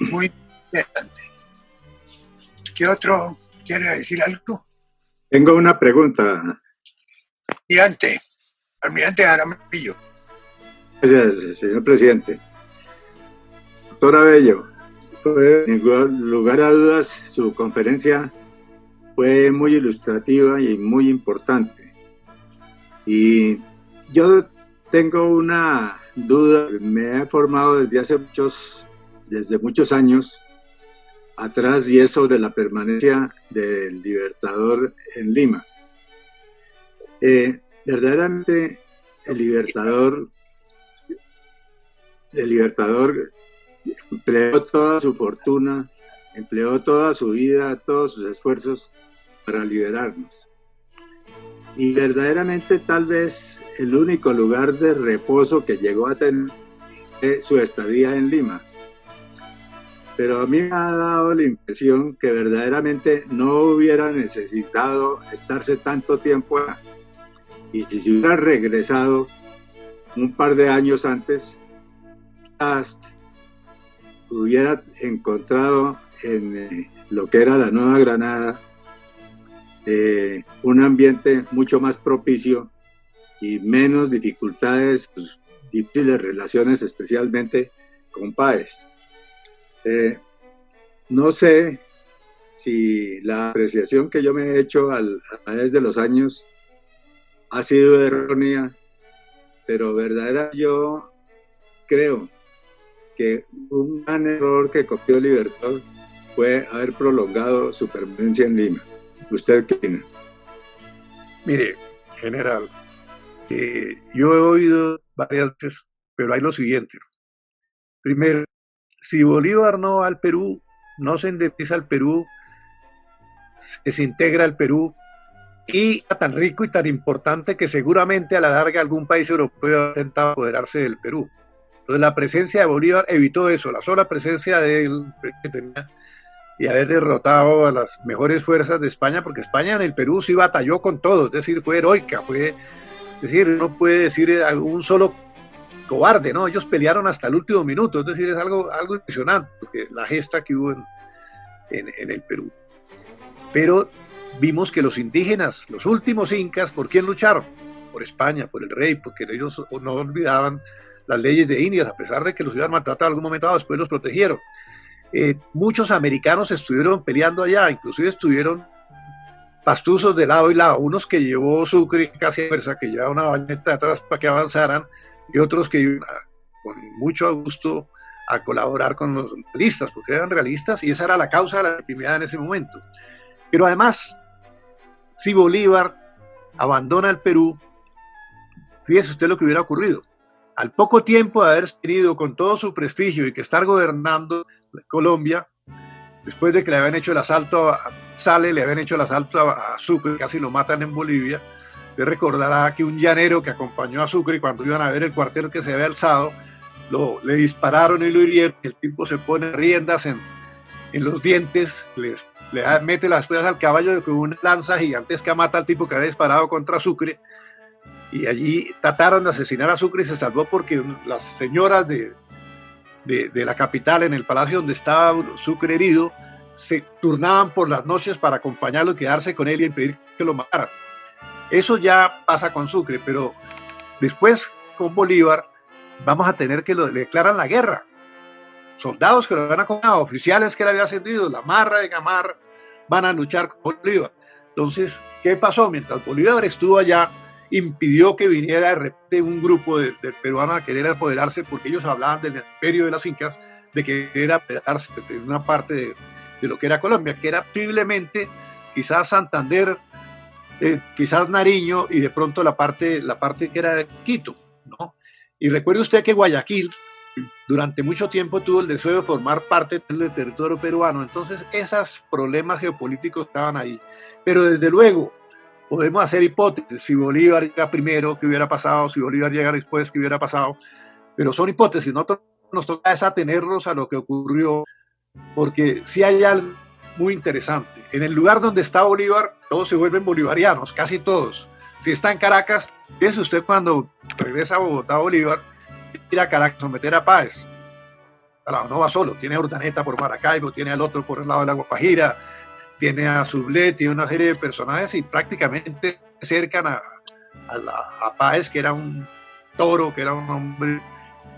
Muy interesante. ¿Qué otro quiere decir algo? Tengo una pregunta. Almirante Jaramillo. Gracias, señor presidente. Doctor Abello, sin lugar a dudas, su conferencia fue muy ilustrativa y muy importante. Y yo tengo una duda, me he formado desde muchos años atrás, y es sobre la permanencia del Libertador en Lima. Verdaderamente el Libertador empleó toda su fortuna, empleó toda su vida, todos sus esfuerzos para liberarnos. Y verdaderamente tal vez el único lugar de reposo que llegó a tener fue su estadía en Lima. Pero a mí me ha dado la impresión que verdaderamente no hubiera necesitado estarse tanto tiempo allá. Y si se hubiera regresado un par de años antes, hubiera encontrado en lo que era la Nueva Granada un ambiente mucho más propicio y menos dificultades, pues, difíciles relaciones, especialmente con Páez. No sé si la apreciación que yo me he hecho a través de los años ha sido errónea, pero verdaderamente yo creo que un gran error que cometió Libertador fue haber prolongado su permanencia en Lima. ¿Usted qué opina? Mire, general, yo he oído varias veces, pero hay lo siguiente. Primero, si Bolívar no va al Perú, no se independiza el Perú, se desintegra el Perú, y era tan rico y tan importante que seguramente a la larga algún país europeo ha intentado apoderarse del Perú. Entonces la presencia de Bolívar evitó eso, la sola presencia de él que tenía, y haber derrotado a las mejores fuerzas de España, porque España en el Perú sí batalló con todo, es decir, fue heroica, no puede decir un solo cobarde, ¿no? Ellos pelearon hasta el último minuto, es decir, es algo impresionante, porque la gesta que hubo en el Perú. Pero vimos que los indígenas, los últimos incas, ¿por quién lucharon? Por España, por el rey, porque ellos no olvidaban las leyes de Indias, a pesar de que los hubieran maltratado en algún momento dado, después los protegieron. Muchos americanos estuvieron peleando allá, inclusive estuvieron pastuzos de lado y lado, unos que llevó Sucre casi a fuerza, que llevaba una bayoneta atrás para que avanzaran, y otros que iban con mucho gusto a colaborar con los realistas, porque eran realistas, y esa era la causa de la legitimidad en ese momento. Pero además, si Bolívar abandona el Perú, fíjese usted lo que hubiera ocurrido. al poco tiempo de haber tenido con todo su prestigio y que estar gobernando Colombia, después de que le habían hecho el asalto a Sale, le habían hecho el asalto a Sucre, casi lo matan en Bolivia. Usted recordará que un llanero que acompañó a Sucre, cuando iban a ver el cuartel que se había alzado, le dispararon y lo hirieron. El tipo se pone riendas en los dientes, le mete las ruedas al caballo con una lanza gigantesca, mata al tipo que había disparado contra Sucre, y allí trataron de asesinar a Sucre y se salvó porque las señoras de la capital, en el palacio donde estaba Sucre herido, se turnaban por las noches para acompañarlo y quedarse con él y impedir que lo mataran. Eso ya pasa con Sucre, pero después con Bolívar vamos a tener que le declaran la guerra. Soldados que lo habían acompañado, oficiales que le habían ascendido, la Marra de Gamar, van a luchar con Bolívar. Entonces, ¿qué pasó? Mientras Bolívar estuvo allá, impidió que viniera de repente un grupo de peruanos a querer apoderarse, porque ellos hablaban del imperio de las incas, de que era apoderarse de una parte de lo que era Colombia, que era posiblemente quizás Santander, quizás Nariño y de pronto la parte que era de Quito, ¿no? Y recuerde usted que Guayaquil durante mucho tiempo tuvo el deseo de formar parte del territorio peruano, entonces esos problemas geopolíticos estaban ahí. Pero desde luego podemos hacer hipótesis, si Bolívar llega primero, ¿qué hubiera pasado? Si Bolívar llega después, ¿qué hubiera pasado? Pero son hipótesis, nosotros nos toca es atenernos a lo que ocurrió, porque sí hay algo muy interesante. En el lugar donde está Bolívar, todos se vuelven bolivarianos, casi todos. Si está en Caracas, piense usted cuando regresa a Bogotá Bolívar, ir a Caracas, someter a Páez. Claro, no va solo, tiene a Urdaneta por Maracaibo, tiene al otro por el lado de la Guajira, tiene a Sublet, tiene una serie de personajes y prácticamente cercan a Páez, que era un toro, que era un hombre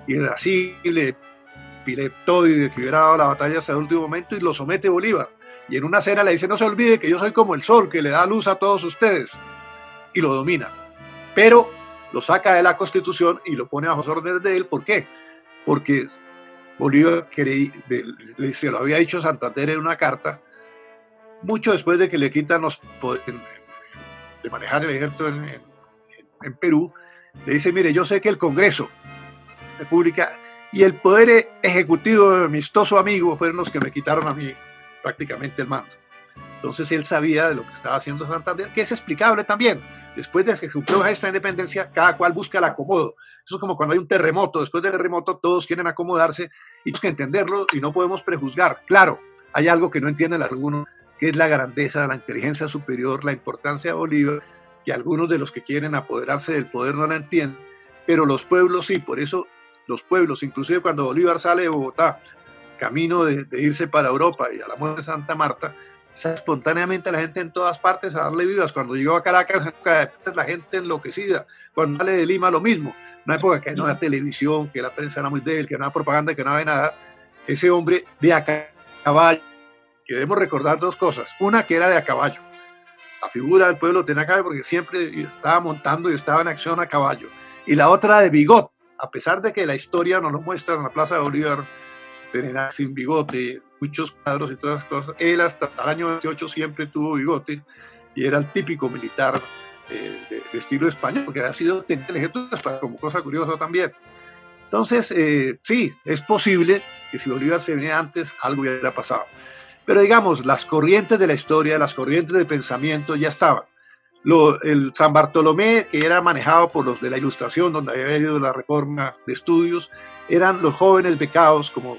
irascible, epileptoide, que hubiera dado la batalla hasta el último momento, y lo somete Bolívar. Y en una cena le dice, no se olvide que yo soy como el sol, que le da luz a todos ustedes, y lo domina. Pero lo saca de la Constitución y lo pone bajo órdenes de él. ¿Por qué? Porque Bolívar se lo había dicho Santander en una carta, mucho después de que le quitan los poderes de manejar el ejército en Perú, le dice, mire, yo sé que el Congreso, República, y el poder ejecutivo de mi amistoso amigo fueron los que me quitaron a mí prácticamente el mando. Entonces él sabía de lo que estaba haciendo Santander, que es explicable también. Después de que cumplió esta independencia, cada cual busca el acomodo. Eso es como cuando hay un terremoto. Después del terremoto todos quieren acomodarse y tenemos que entenderlo y no podemos prejuzgar. Claro, hay algo que no entienden algunos, que es la grandeza, la inteligencia superior, la importancia de Bolívar, que algunos de los que quieren apoderarse del poder no la entienden, pero los pueblos sí. Por eso los pueblos, inclusive cuando Bolívar sale de Bogotá, camino de irse para Europa y a la muerte de Santa Marta, espontáneamente la gente en todas partes a darle vivas. Cuando llegó a Caracas, la gente enloquecida. Cuando sale de Lima, lo mismo. Una época que no había televisión, que la prensa era muy débil, que no había propaganda, que no había nada. Ese hombre de a caballo, que debemos recordar dos cosas. Una, que era de a caballo. La figura del pueblo tenía caballo porque siempre estaba montando y estaba en acción a caballo. Y la otra, de bigote. A pesar de que la historia nos lo muestra en la Plaza de Bolívar, tenía sin bigote, muchos cuadros y todas las cosas. Él hasta el año 28 siempre tuvo bigote y era el típico militar de estilo español, porque había sido teniente del ejército español, como cosa curiosa también. Entonces, sí, es posible que si Bolívar se venía antes, algo hubiera pasado. Pero digamos, las corrientes de la historia, las corrientes de pensamiento ya estaban. El San Bartolomé, que era manejado por los de la Ilustración, donde había habido la reforma de estudios, eran los jóvenes becados, como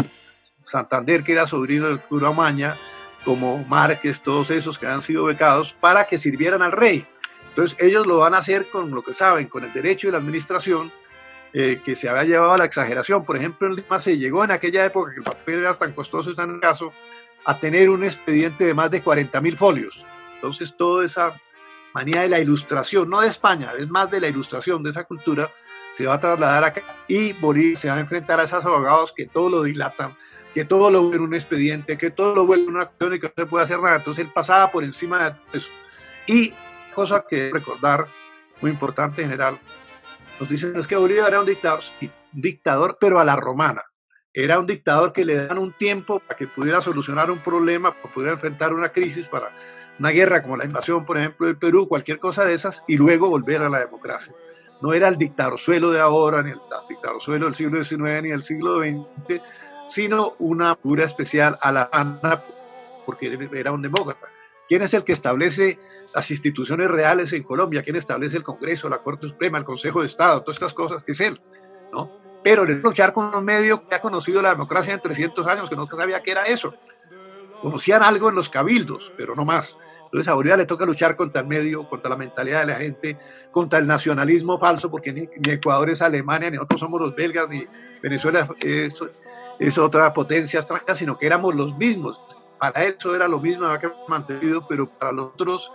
Santander, que era sobrino del cura Omaña, como Márquez, todos esos que han sido becados, para que sirvieran al rey. Entonces ellos lo van a hacer con lo que saben, con el derecho y la administración, que se había llevado a la exageración. Por ejemplo, en Lima se llegó en aquella época, que el papel era tan costoso y tan escaso, a tener un expediente de más de 40.000 folios. Entonces toda esa manía de la ilustración, no de España, es más de la ilustración, de esa cultura, se va a trasladar acá, y Bolívar se va a enfrentar a esos abogados que todo lo dilatan, que todo lo vuelve un expediente, que todo lo vuelve una acción y que no se puede hacer nada. Entonces él pasaba por encima de eso. Y cosa que recordar, muy importante en general, nos dicen es que Bolívar era un dictador, pero a la romana. Era un dictador que le dan un tiempo para que pudiera solucionar un problema, para pudiera enfrentar una crisis, para una guerra como la invasión, por ejemplo, del Perú, cualquier cosa de esas, y luego volver a la democracia. no era el dictadorzuelo de ahora, ni el dictadorzuelo del siglo XIX, ni del siglo XX, sino una figura especial a La Habana, porque era un demócrata. ¿Quién es el que establece las instituciones reales en Colombia? ¿Quién establece el Congreso, la Corte Suprema, el Consejo de Estado? Todas estas cosas, es él, ¿no? Pero le luchar con un medio que ha conocido la democracia en 300 años, que no sabía qué era eso. Conocían algo en los cabildos, pero no más. Entonces a Bolívar le toca luchar contra el medio, contra la mentalidad de la gente, contra el nacionalismo falso, porque ni Ecuador es Alemania, ni nosotros somos los belgas, ni Venezuela es otra potencia extranjera, sino que éramos los mismos. Para él eso era lo mismo, había que mantenido, pero para los otros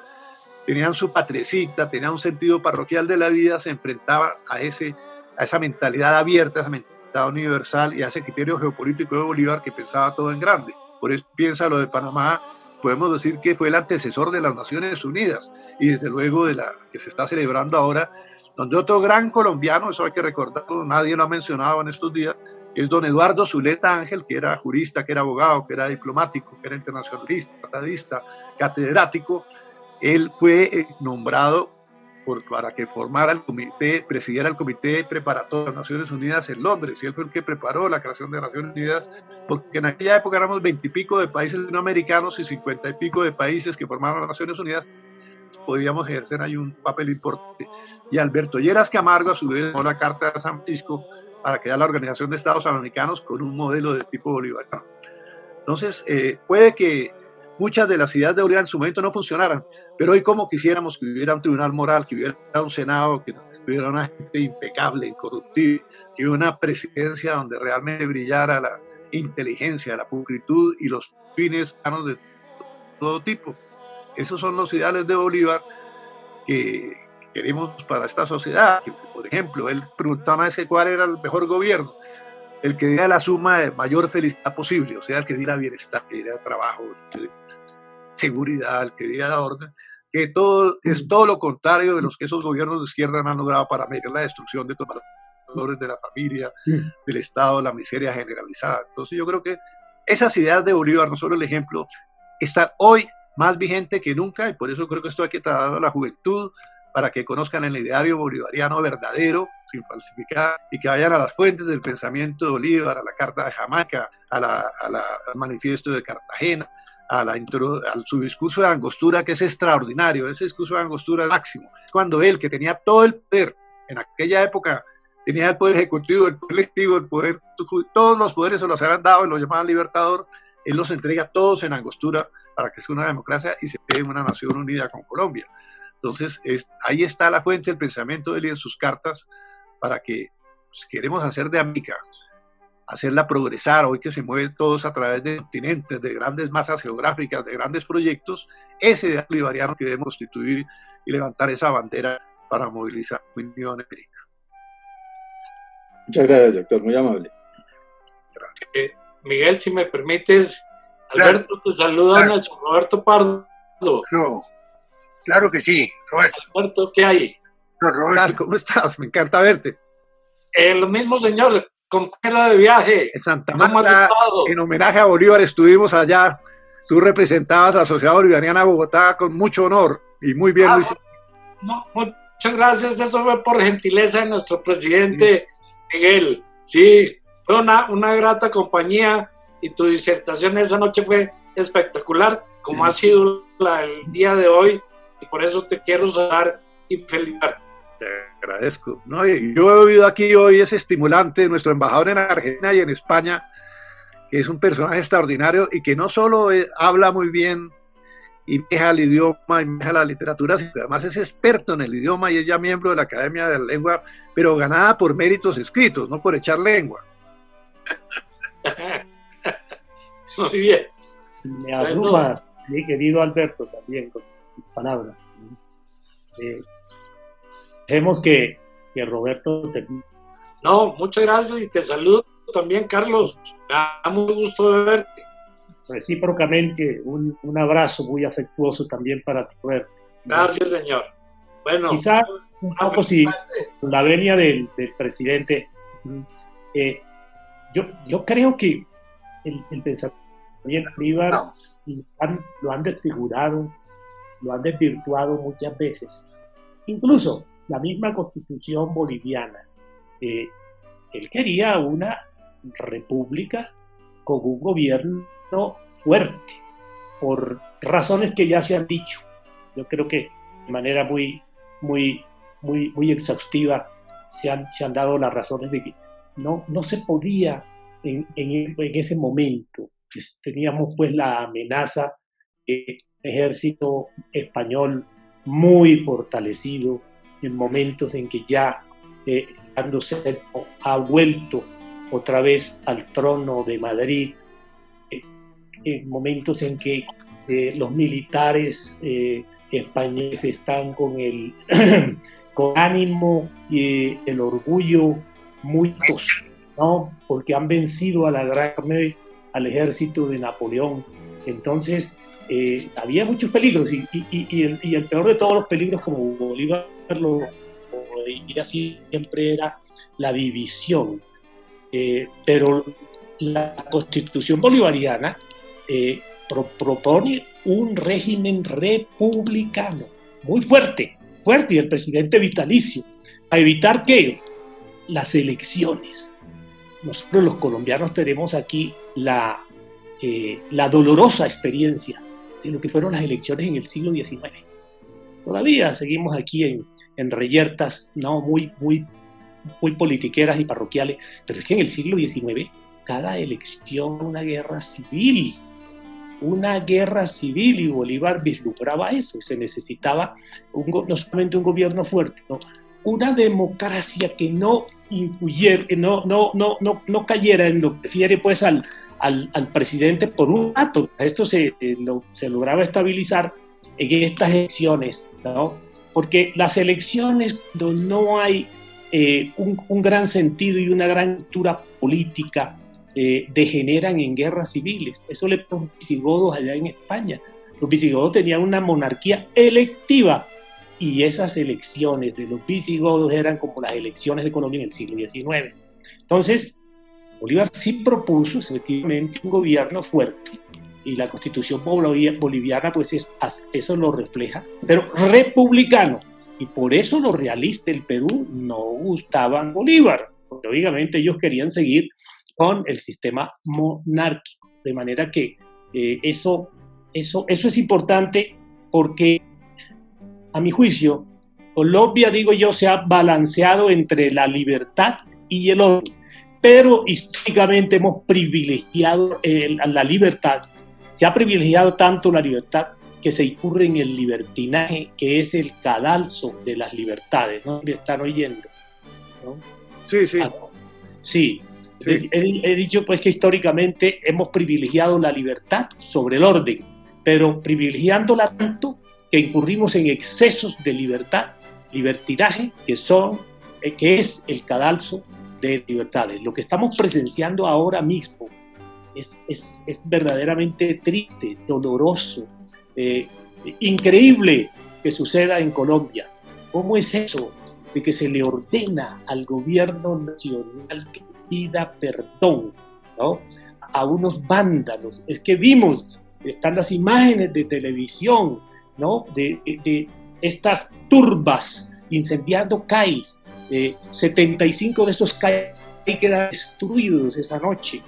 tenían su patrecita, tenían un sentido parroquial de la vida, se enfrentaba a esa mentalidad abierta, a esa mentalidad universal y a ese criterio geopolítico de Bolívar que pensaba todo en grande. Por eso piensa lo de Panamá, podemos decir que fue el antecesor de las Naciones Unidas y desde luego de la que se está celebrando ahora, donde otro gran colombiano, eso hay que recordarlo, nadie lo ha mencionado en estos días, es don Eduardo Zuleta Ángel, que era jurista, que era abogado, que era diplomático, que era internacionalista, tratadista, catedrático. Él fue nombrado para que formara el comité, presidiera el comité preparatorio de las Naciones Unidas en Londres, y él fue el que preparó la creación de las Naciones Unidas, porque en aquella época éramos 20 y pico de países latinoamericanos y 50 y pico de países que formaron las Naciones Unidas, podíamos ejercer ahí un papel importante. Y Alberto Lleras Camargo, a su vez, tomó la Carta de San Francisco para crear la Organización de Estados Americanos con un modelo de tipo bolivariano. Entonces, puede que muchas de las ideas de Bolívar en su momento no funcionaran, pero hoy como quisiéramos que hubiera un tribunal moral, que hubiera un Senado, que hubiera una gente impecable, incorruptible, que hubiera una presidencia donde realmente brillara la inteligencia, la pulcritud y los fines sanos de todo tipo. Esos son los ideales de Bolívar que queremos para esta sociedad. Que, por ejemplo, él preguntaba a cuál era el mejor gobierno, el que diera la suma de mayor felicidad posible, o sea, el que diera bienestar, que diera trabajo, seguridad, el que diera orden, que todo es todo lo contrario de los que esos gobiernos de izquierda han logrado para medir la destrucción de todos los valores de la familia, del Estado, la miseria generalizada. Entonces yo creo que esas ideas de Bolívar, no solo el ejemplo, están hoy más vigente que nunca, y por eso creo que esto hay que trasladarlo a la juventud, para que conozcan el ideario bolivariano verdadero, sin falsificar, y que vayan a las fuentes del pensamiento de Bolívar, a la Carta de Jamaica, al Manifiesto de Cartagena, a su discurso de Angostura, que es extraordinario. Ese discurso de Angostura es máximo. Cuando él, que tenía todo el poder, en aquella época tenía el poder ejecutivo, el poder lectivo, el poder, todos los poderes se los habían dado y lo llamaban libertador, él los entrega todos en Angostura para que sea una democracia y se quede una nación unida con Colombia. Entonces, ahí está la fuente del pensamiento de él y en sus cartas, para que, pues, queremos hacer de América, hacerla progresar, hoy que se mueven todos a través de continentes, de grandes masas geográficas, de grandes proyectos, ese ideal bolivariano que debemos constituir y levantar esa bandera para movilizar la Unión América. Muchas gracias, doctor, muy amable. Miguel, si me permites, Alberto, te saluda nuestro Roberto Pardo. No. Claro que sí, Roberto. Alberto, ¿qué hay? No, Roberto, ¿cómo estás? Me encanta verte. Lo mismo, señor, compañero de viaje. En Santa Marta, en homenaje a Bolívar, estuvimos allá. Tú representabas a la Sociedad Bolivariana de Bogotá con mucho honor y muy bien, Luis. No, muchas gracias, eso fue por gentileza de nuestro presidente Miguel. Sí, fue una grata compañía y tu disertación esa noche fue espectacular, como ha sido el día de hoy. Y por eso te quiero saludar y felicitar. Te agradezco. No, yo he oído aquí hoy ese estimulante de nuestro embajador en Argentina y en España, que es un personaje extraordinario y que no solo habla muy bien y maneja el idioma y maneja la literatura, sino que además es experto en el idioma y es ya miembro de la Academia de la Lengua, pero ganada por méritos escritos, no por echar lengua. Muy bien. Me abrumas, mi querido Alberto, también con palabras. Dejemos que Roberto termine. No, muchas gracias y te saludo también, Carlos. Me da mucho gusto de verte. Recíprocamente, un abrazo muy afectuoso también para ti, Roberto. Gracias, señor. Bueno, quizás un poco si con la venia del presidente, yo creo que el pensamiento Bolívar lo han desfigurado, lo han desvirtuado muchas veces. Incluso la misma constitución boliviana. Él quería una república con un gobierno fuerte, por razones que ya se han dicho. Yo creo que de manera muy exhaustiva se han dado las razones de que no se podía en ese momento. Pues, teníamos pues la amenaza del ejército español muy fortalecido, en momentos en que ya Fernando VII ha vuelto otra vez al trono de Madrid, en momentos en que los militares españoles están con ánimo y el orgullo muy tosco, ¿no? Porque han vencido a la Gran Armée, al ejército de Napoleón. Entonces había muchos peligros y el peor de todos los peligros, como Bolívar lo veía siempre, era la división. Pero la Constitución bolivariana propone un régimen republicano muy fuerte, y el presidente vitalicio, a evitar que las elecciones. Nosotros los colombianos tenemos aquí la dolorosa experiencia de lo que fueron las elecciones en el siglo XIX. Todavía seguimos aquí en reyertas, ¿no? muy politiqueras y parroquiales, pero es que en el siglo XIX cada elección una guerra civil, y Bolívar vislumbraba eso. Se necesitaba no solamente un gobierno fuerte, ¿no? Una democracia que no influyera, no cayera en lo que refiere pues al presidente por un rato. Esto se lograba estabilizar en estas elecciones, ¿no? Porque las elecciones, donde no hay un gran sentido y una gran cultura política, degeneran en guerras civiles. Eso le pasó a los visigodos allá en España. Los visigodos tenían una monarquía electiva y esas elecciones de los visigodos eran como las elecciones de Colombia en el siglo XIX. Entonces, Bolívar sí propuso efectivamente un gobierno fuerte y la Constitución boliviana pues eso lo refleja, pero republicano. Y por eso los realistas del Perú no gustaban Bolívar, porque obviamente ellos querían seguir con el sistema monárquico. De manera que eso es importante, porque a mi juicio Colombia, digo yo, se ha balanceado entre la libertad y el orden, pero históricamente hemos privilegiado la libertad. Se ha privilegiado tanto la libertad que se incurre en el libertinaje, que es el cadalso de las libertades. ¿No me están oyendo? ¿No? Sí. Sí. He dicho pues que históricamente hemos privilegiado la libertad sobre el orden, pero privilegiándola tanto que incurrimos en excesos de libertinaje, que es el cadalso de libertades. Lo que estamos presenciando ahora mismo es verdaderamente triste, doloroso, increíble que suceda en Colombia. ¿Cómo es eso de que se le ordena al gobierno nacional que pida perdón, ¿no?, a unos vándalos? Es que están las imágenes de televisión, ¿no?, de estas turbas incendiando CAIs. 75 de esos CAIs quedan destruidos esa noche.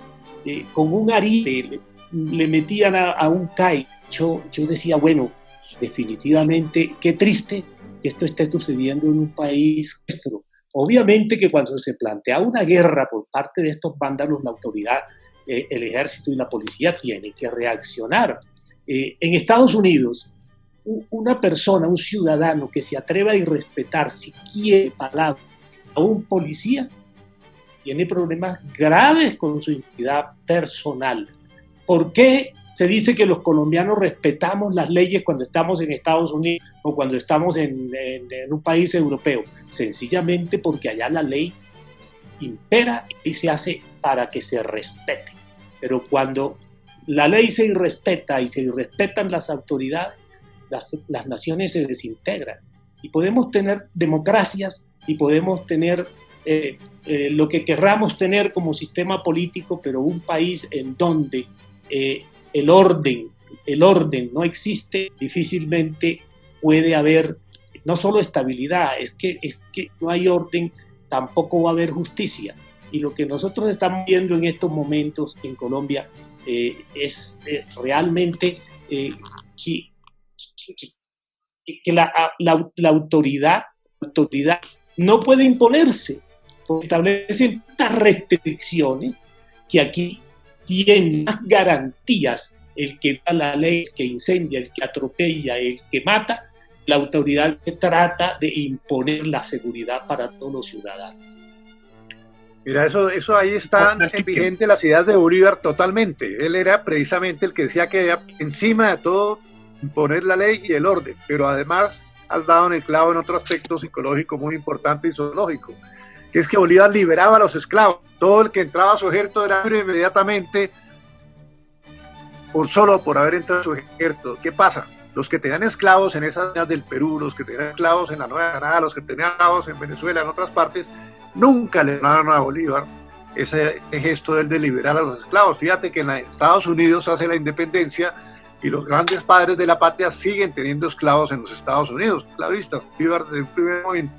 Con un arite le metían a un CAI. Yo decía, bueno, definitivamente, qué triste que esto esté sucediendo en un país nuestro. Obviamente que cuando se plantea una guerra por parte de estos vándalos, la autoridad, el ejército y la policía tienen que reaccionar. En Estados Unidos, una persona, un ciudadano que se atreva a irrespetar siquiera palabras a un policía, tiene problemas graves con su integridad personal. ¿Por qué se dice que los colombianos respetamos las leyes cuando estamos en Estados Unidos o cuando estamos en un país europeo? Sencillamente porque allá la ley impera y se hace para que se respete. Pero cuando la ley se irrespeta y se irrespetan las autoridades, las naciones se desintegran. Y podemos tener democracias y podemos tener lo que querramos tener como sistema político, pero un país en donde el orden no existe, difícilmente puede haber no solo estabilidad, es que no hay orden, tampoco va a haber justicia. Y lo que nosotros estamos viendo en estos momentos en Colombia es realmente que la autoridad no puede imponerse, porque establecen tantas restricciones que aquí tienen más garantías el que da la ley, el que incendia, el que atropella, el que mata, la autoridad que trata de imponer la seguridad para todos los ciudadanos. Mira, eso ahí están vigentes las ideas de Bolívar totalmente. Él era precisamente el que decía que encima de todo imponer la ley y el orden, pero además has dado en el clavo en otro aspecto psicológico muy importante y sociológico, que es que Bolívar liberaba a los esclavos. Todo el que entraba a su ejército era libre inmediatamente por haber entrado a su ejército. ¿Qué pasa? Los que tenían esclavos en esas zonas del Perú, los que tenían esclavos en la Nueva Granada, los que tenían esclavos en Venezuela, en otras partes, nunca le donaron a Bolívar ese gesto de liberar a los esclavos. Fíjate que en Estados Unidos hace la independencia y los grandes padres de la patria siguen teniendo esclavos en los Estados Unidos, esclavistas. Bolívar desde el primer momento,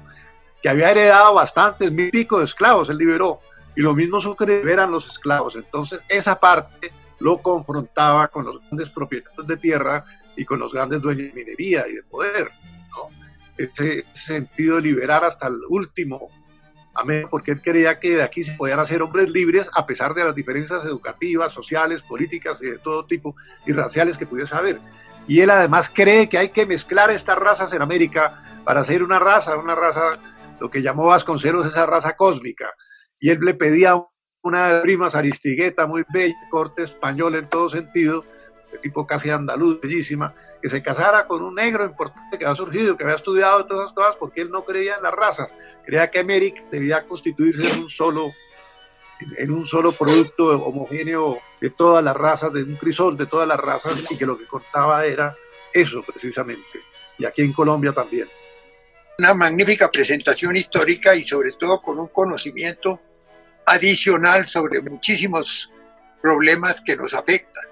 que había heredado bastantes, 1000 y pico de esclavos, él liberó, y lo mismo Sucre liberan los esclavos. Entonces esa parte lo confrontaba con los grandes propietarios de tierra y con los grandes dueños de minería y de poder, ¿no? Ese sentido de liberar hasta el último, amén, porque él creía que de aquí se podían hacer hombres libres a pesar de las diferencias educativas, sociales, políticas y de todo tipo, y raciales que pudiese haber. Y él además cree que hay que mezclar estas razas en América para hacer una raza, lo que llamó Vasconcelos, esa raza cósmica. Y él le pedía una prima Aristigueta, muy bella, corte español en todo sentido, de tipo casi andaluz, bellísima, que se casara con un negro importante que había surgido, que había estudiado todas esas cosas, porque él no creía en las razas, creía que América debía constituirse en un solo producto homogéneo de todas las razas, de un crisol de todas las razas, y que lo que contaba era eso precisamente, y aquí en Colombia también. Una magnífica presentación histórica y sobre todo con un conocimiento adicional sobre muchísimos problemas que nos afectan.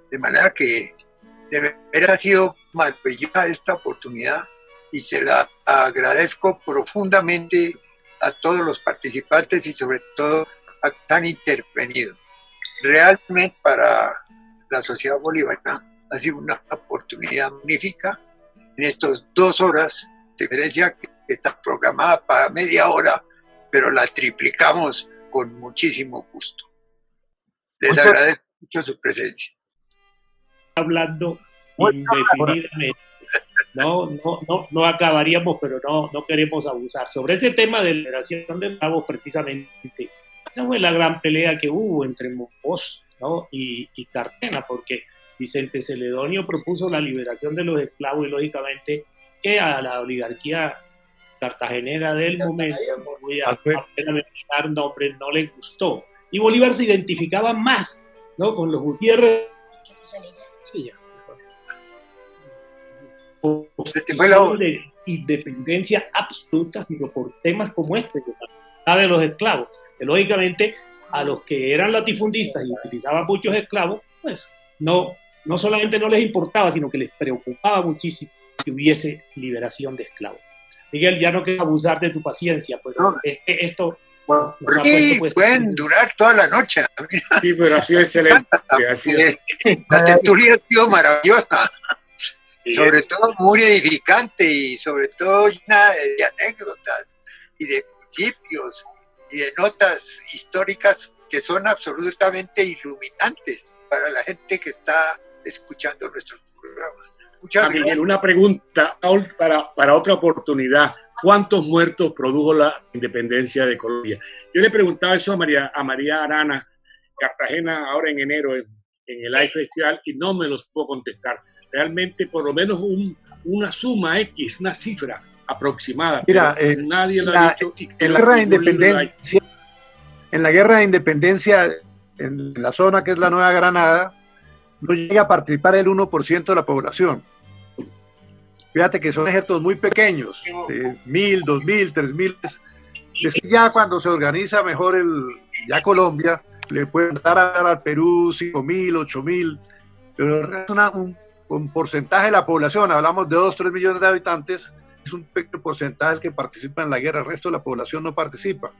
De manera que de verdad ha sido maravillosa esta oportunidad y se la agradezco profundamente a todos los participantes y sobre todo a que han intervenido. Realmente para la sociedad bolivariana ha sido una oportunidad magnífica en estas 2 horas de conferencia que está programada para media hora, pero la triplicamos con muchísimo gusto. Les agradezco mucho su presencia. Hablando indefinidamente. No acabaríamos, pero no queremos abusar. Sobre ese tema de liberación de esclavos, precisamente, esa fue la gran pelea que hubo entre Monpós, ¿no? y Cartagena, porque Vicente Celedonio propuso la liberación de los esclavos y lógicamente que a la oligarquía cartagenera del momento, no voy a mencionar nombres, no les gustó. Y Bolívar se identificaba más, ¿no?, con los Gutiérrez. De independencia absoluta, sino por temas como este, de los esclavos, que lógicamente a los que eran latifundistas y utilizaban muchos esclavos, pues no solamente no les importaba, sino que les preocupaba muchísimo que hubiese liberación de esclavos. Miguel, ya no quiero abusar de tu paciencia, pero es que esto... Bueno, pueden durar toda la noche. Sí, pero ha sido excelente. La tertulia ha sido maravillosa. Sobre todo muy edificante y sobre todo llena de anécdotas y de principios y de notas históricas que son absolutamente iluminantes para la gente que está escuchando nuestros programas. Muchas gracias. Miguel, una pregunta para otra oportunidad. ¿Cuántos muertos produjo la independencia de Colombia? Yo le preguntaba eso a María Arana, Cartagena, ahora en enero, en el AI Festival, y no me los puedo contestar. Realmente, por lo menos una suma X, una cifra aproximada. Mira, nadie lo ha dicho. En la guerra de independencia, en la zona que es la Nueva Granada, no llega a participar el 1% de la población. Fíjate que son ejércitos muy pequeños, de 1.000, 2.000, 3.000. Ya cuando se organiza mejor ya Colombia, le pueden dar al Perú 5.000, 8.000, pero es un porcentaje de la población, hablamos de 2, 3 millones de habitantes, es un pequeño porcentaje el que participa en la guerra, el resto de la población no participa,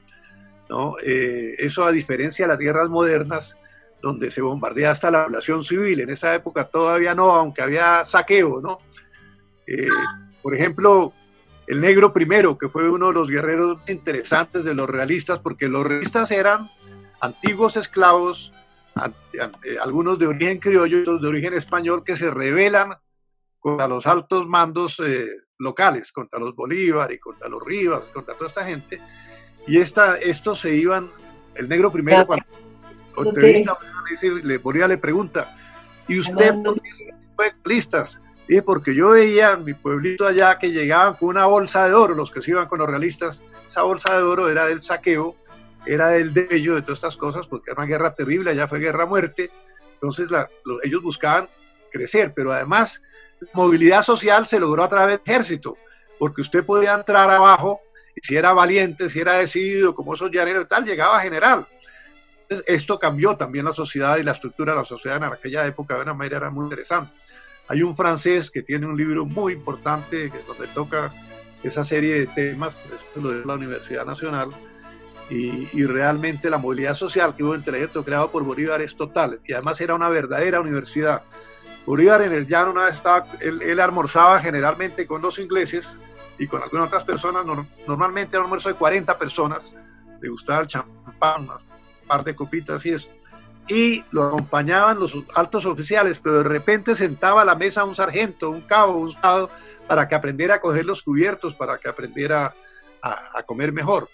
¿no? Eso a diferencia de las guerras modernas, donde se bombardea hasta la población civil. En esa época todavía no, aunque había saqueo, ¿no? Por ejemplo, el Negro Primero, que fue uno de los guerreros interesantes de los realistas, porque los realistas eran antiguos esclavos, algunos de origen criollo y otros de origen español, que se rebelan contra los altos mandos locales, contra los Bolívar y contra los Rivas, contra toda esta gente, y estos se iban. El Negro Primero, cuando Bolívar le pregunta, ¿y usted por qué fue realistas? Dije, porque yo veía en mi pueblito allá que llegaban con una bolsa de oro, los que se iban con los realistas. Esa bolsa de oro era del saqueo, era del dello, de todas estas cosas, porque era una guerra terrible, allá fue guerra-muerte. Entonces ellos buscaban crecer, pero además la movilidad social se logró a través del ejército, porque usted podía entrar abajo, y si era valiente, si era decidido, como esos llaneros y tal, llegaba a general. Entonces, esto cambió también la sociedad y la estructura de la sociedad en aquella época de una manera era muy interesante. Hay un francés que tiene un libro muy importante donde toca esa serie de temas, esto lo dio la Universidad Nacional, y realmente la movilidad social que hubo entre el ejército creado por Bolívar es total, y además era una verdadera universidad. Bolívar en el llano una vez estaba, él almorzaba generalmente con los ingleses y con algunas otras personas, normalmente era un almuerzo de 40 personas, le gustaba el champán, un par de copitas y eso, y lo acompañaban los altos oficiales, pero de repente sentaba a la mesa un sargento, un cabo, un soldado, para que aprendiera a coger los cubiertos, para que aprendiera a comer mejor.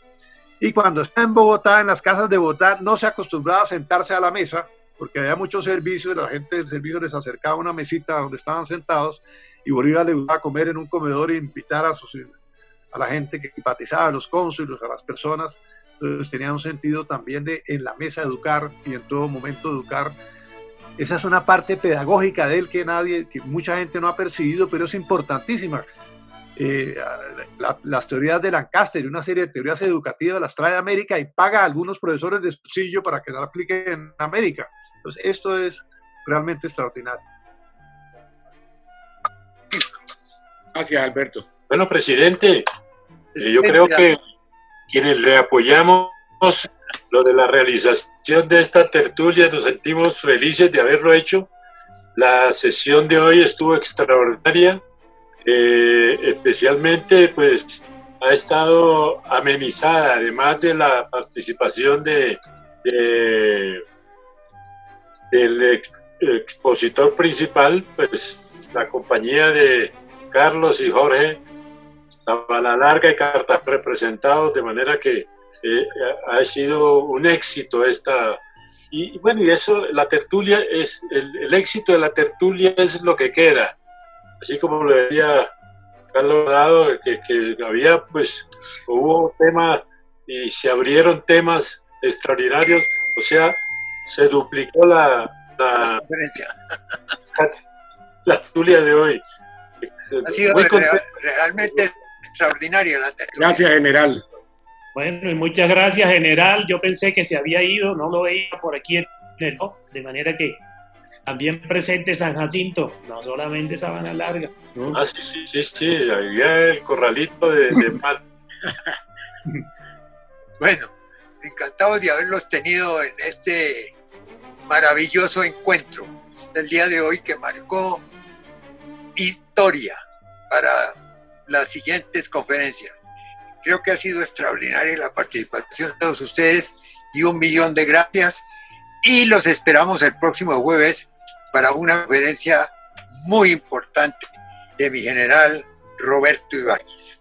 Y cuando estaba en Bogotá, en las casas de Bogotá, no se acostumbraba a sentarse a la mesa, porque había muchos servicios, la gente del servicio les acercaba una mesita donde estaban sentados, y Bolívar le gustaba comer en un comedor e invitar a la gente que simpatizaba, a los cónsules, a las personas. Entonces tenía un sentido también de en la mesa educar y en todo momento educar. Esa es una parte pedagógica de él que mucha gente no ha percibido, pero es importantísima. Las teorías de Lancaster y una serie de teorías educativas las trae a América y paga a algunos profesores de bolsillo para que las apliquen en América. Entonces esto es realmente extraordinario. Gracias, Alberto. Bueno, presidente, yo creo que quienes le apoyamos lo de la realización de esta tertulia nos sentimos felices de haberlo hecho. La sesión de hoy estuvo extraordinaria, especialmente pues ha estado amenizada, además de la participación del expositor principal, pues la compañía de Carlos y Jorge, la larga y carta representados, de manera que ha sido un éxito esta. Y bueno, y eso, la tertulia es, el éxito de la tertulia es lo que queda. Así como lo decía Carlos Dado, que había, pues, hubo temas y se abrieron temas extraordinarios, o sea, se duplicó la tertulia de hoy. Ha sido realmente extraordinaria la tertulia. Gracias, general. Bueno, y muchas gracias, general. Yo pensé que se había ido, no lo veía por aquí de manera que también presente San Jacinto, no solamente Sabana Larga, ¿no? Ah, sí, había el corralito de mal. Bueno, encantados de haberlos tenido en este maravilloso encuentro del día de hoy que marcó historia para las siguientes conferencias. Creo que ha sido extraordinaria la participación de todos ustedes y 1.000.000 de gracias, y los esperamos el próximo jueves para una conferencia muy importante de mi general Roberto Ibáñez.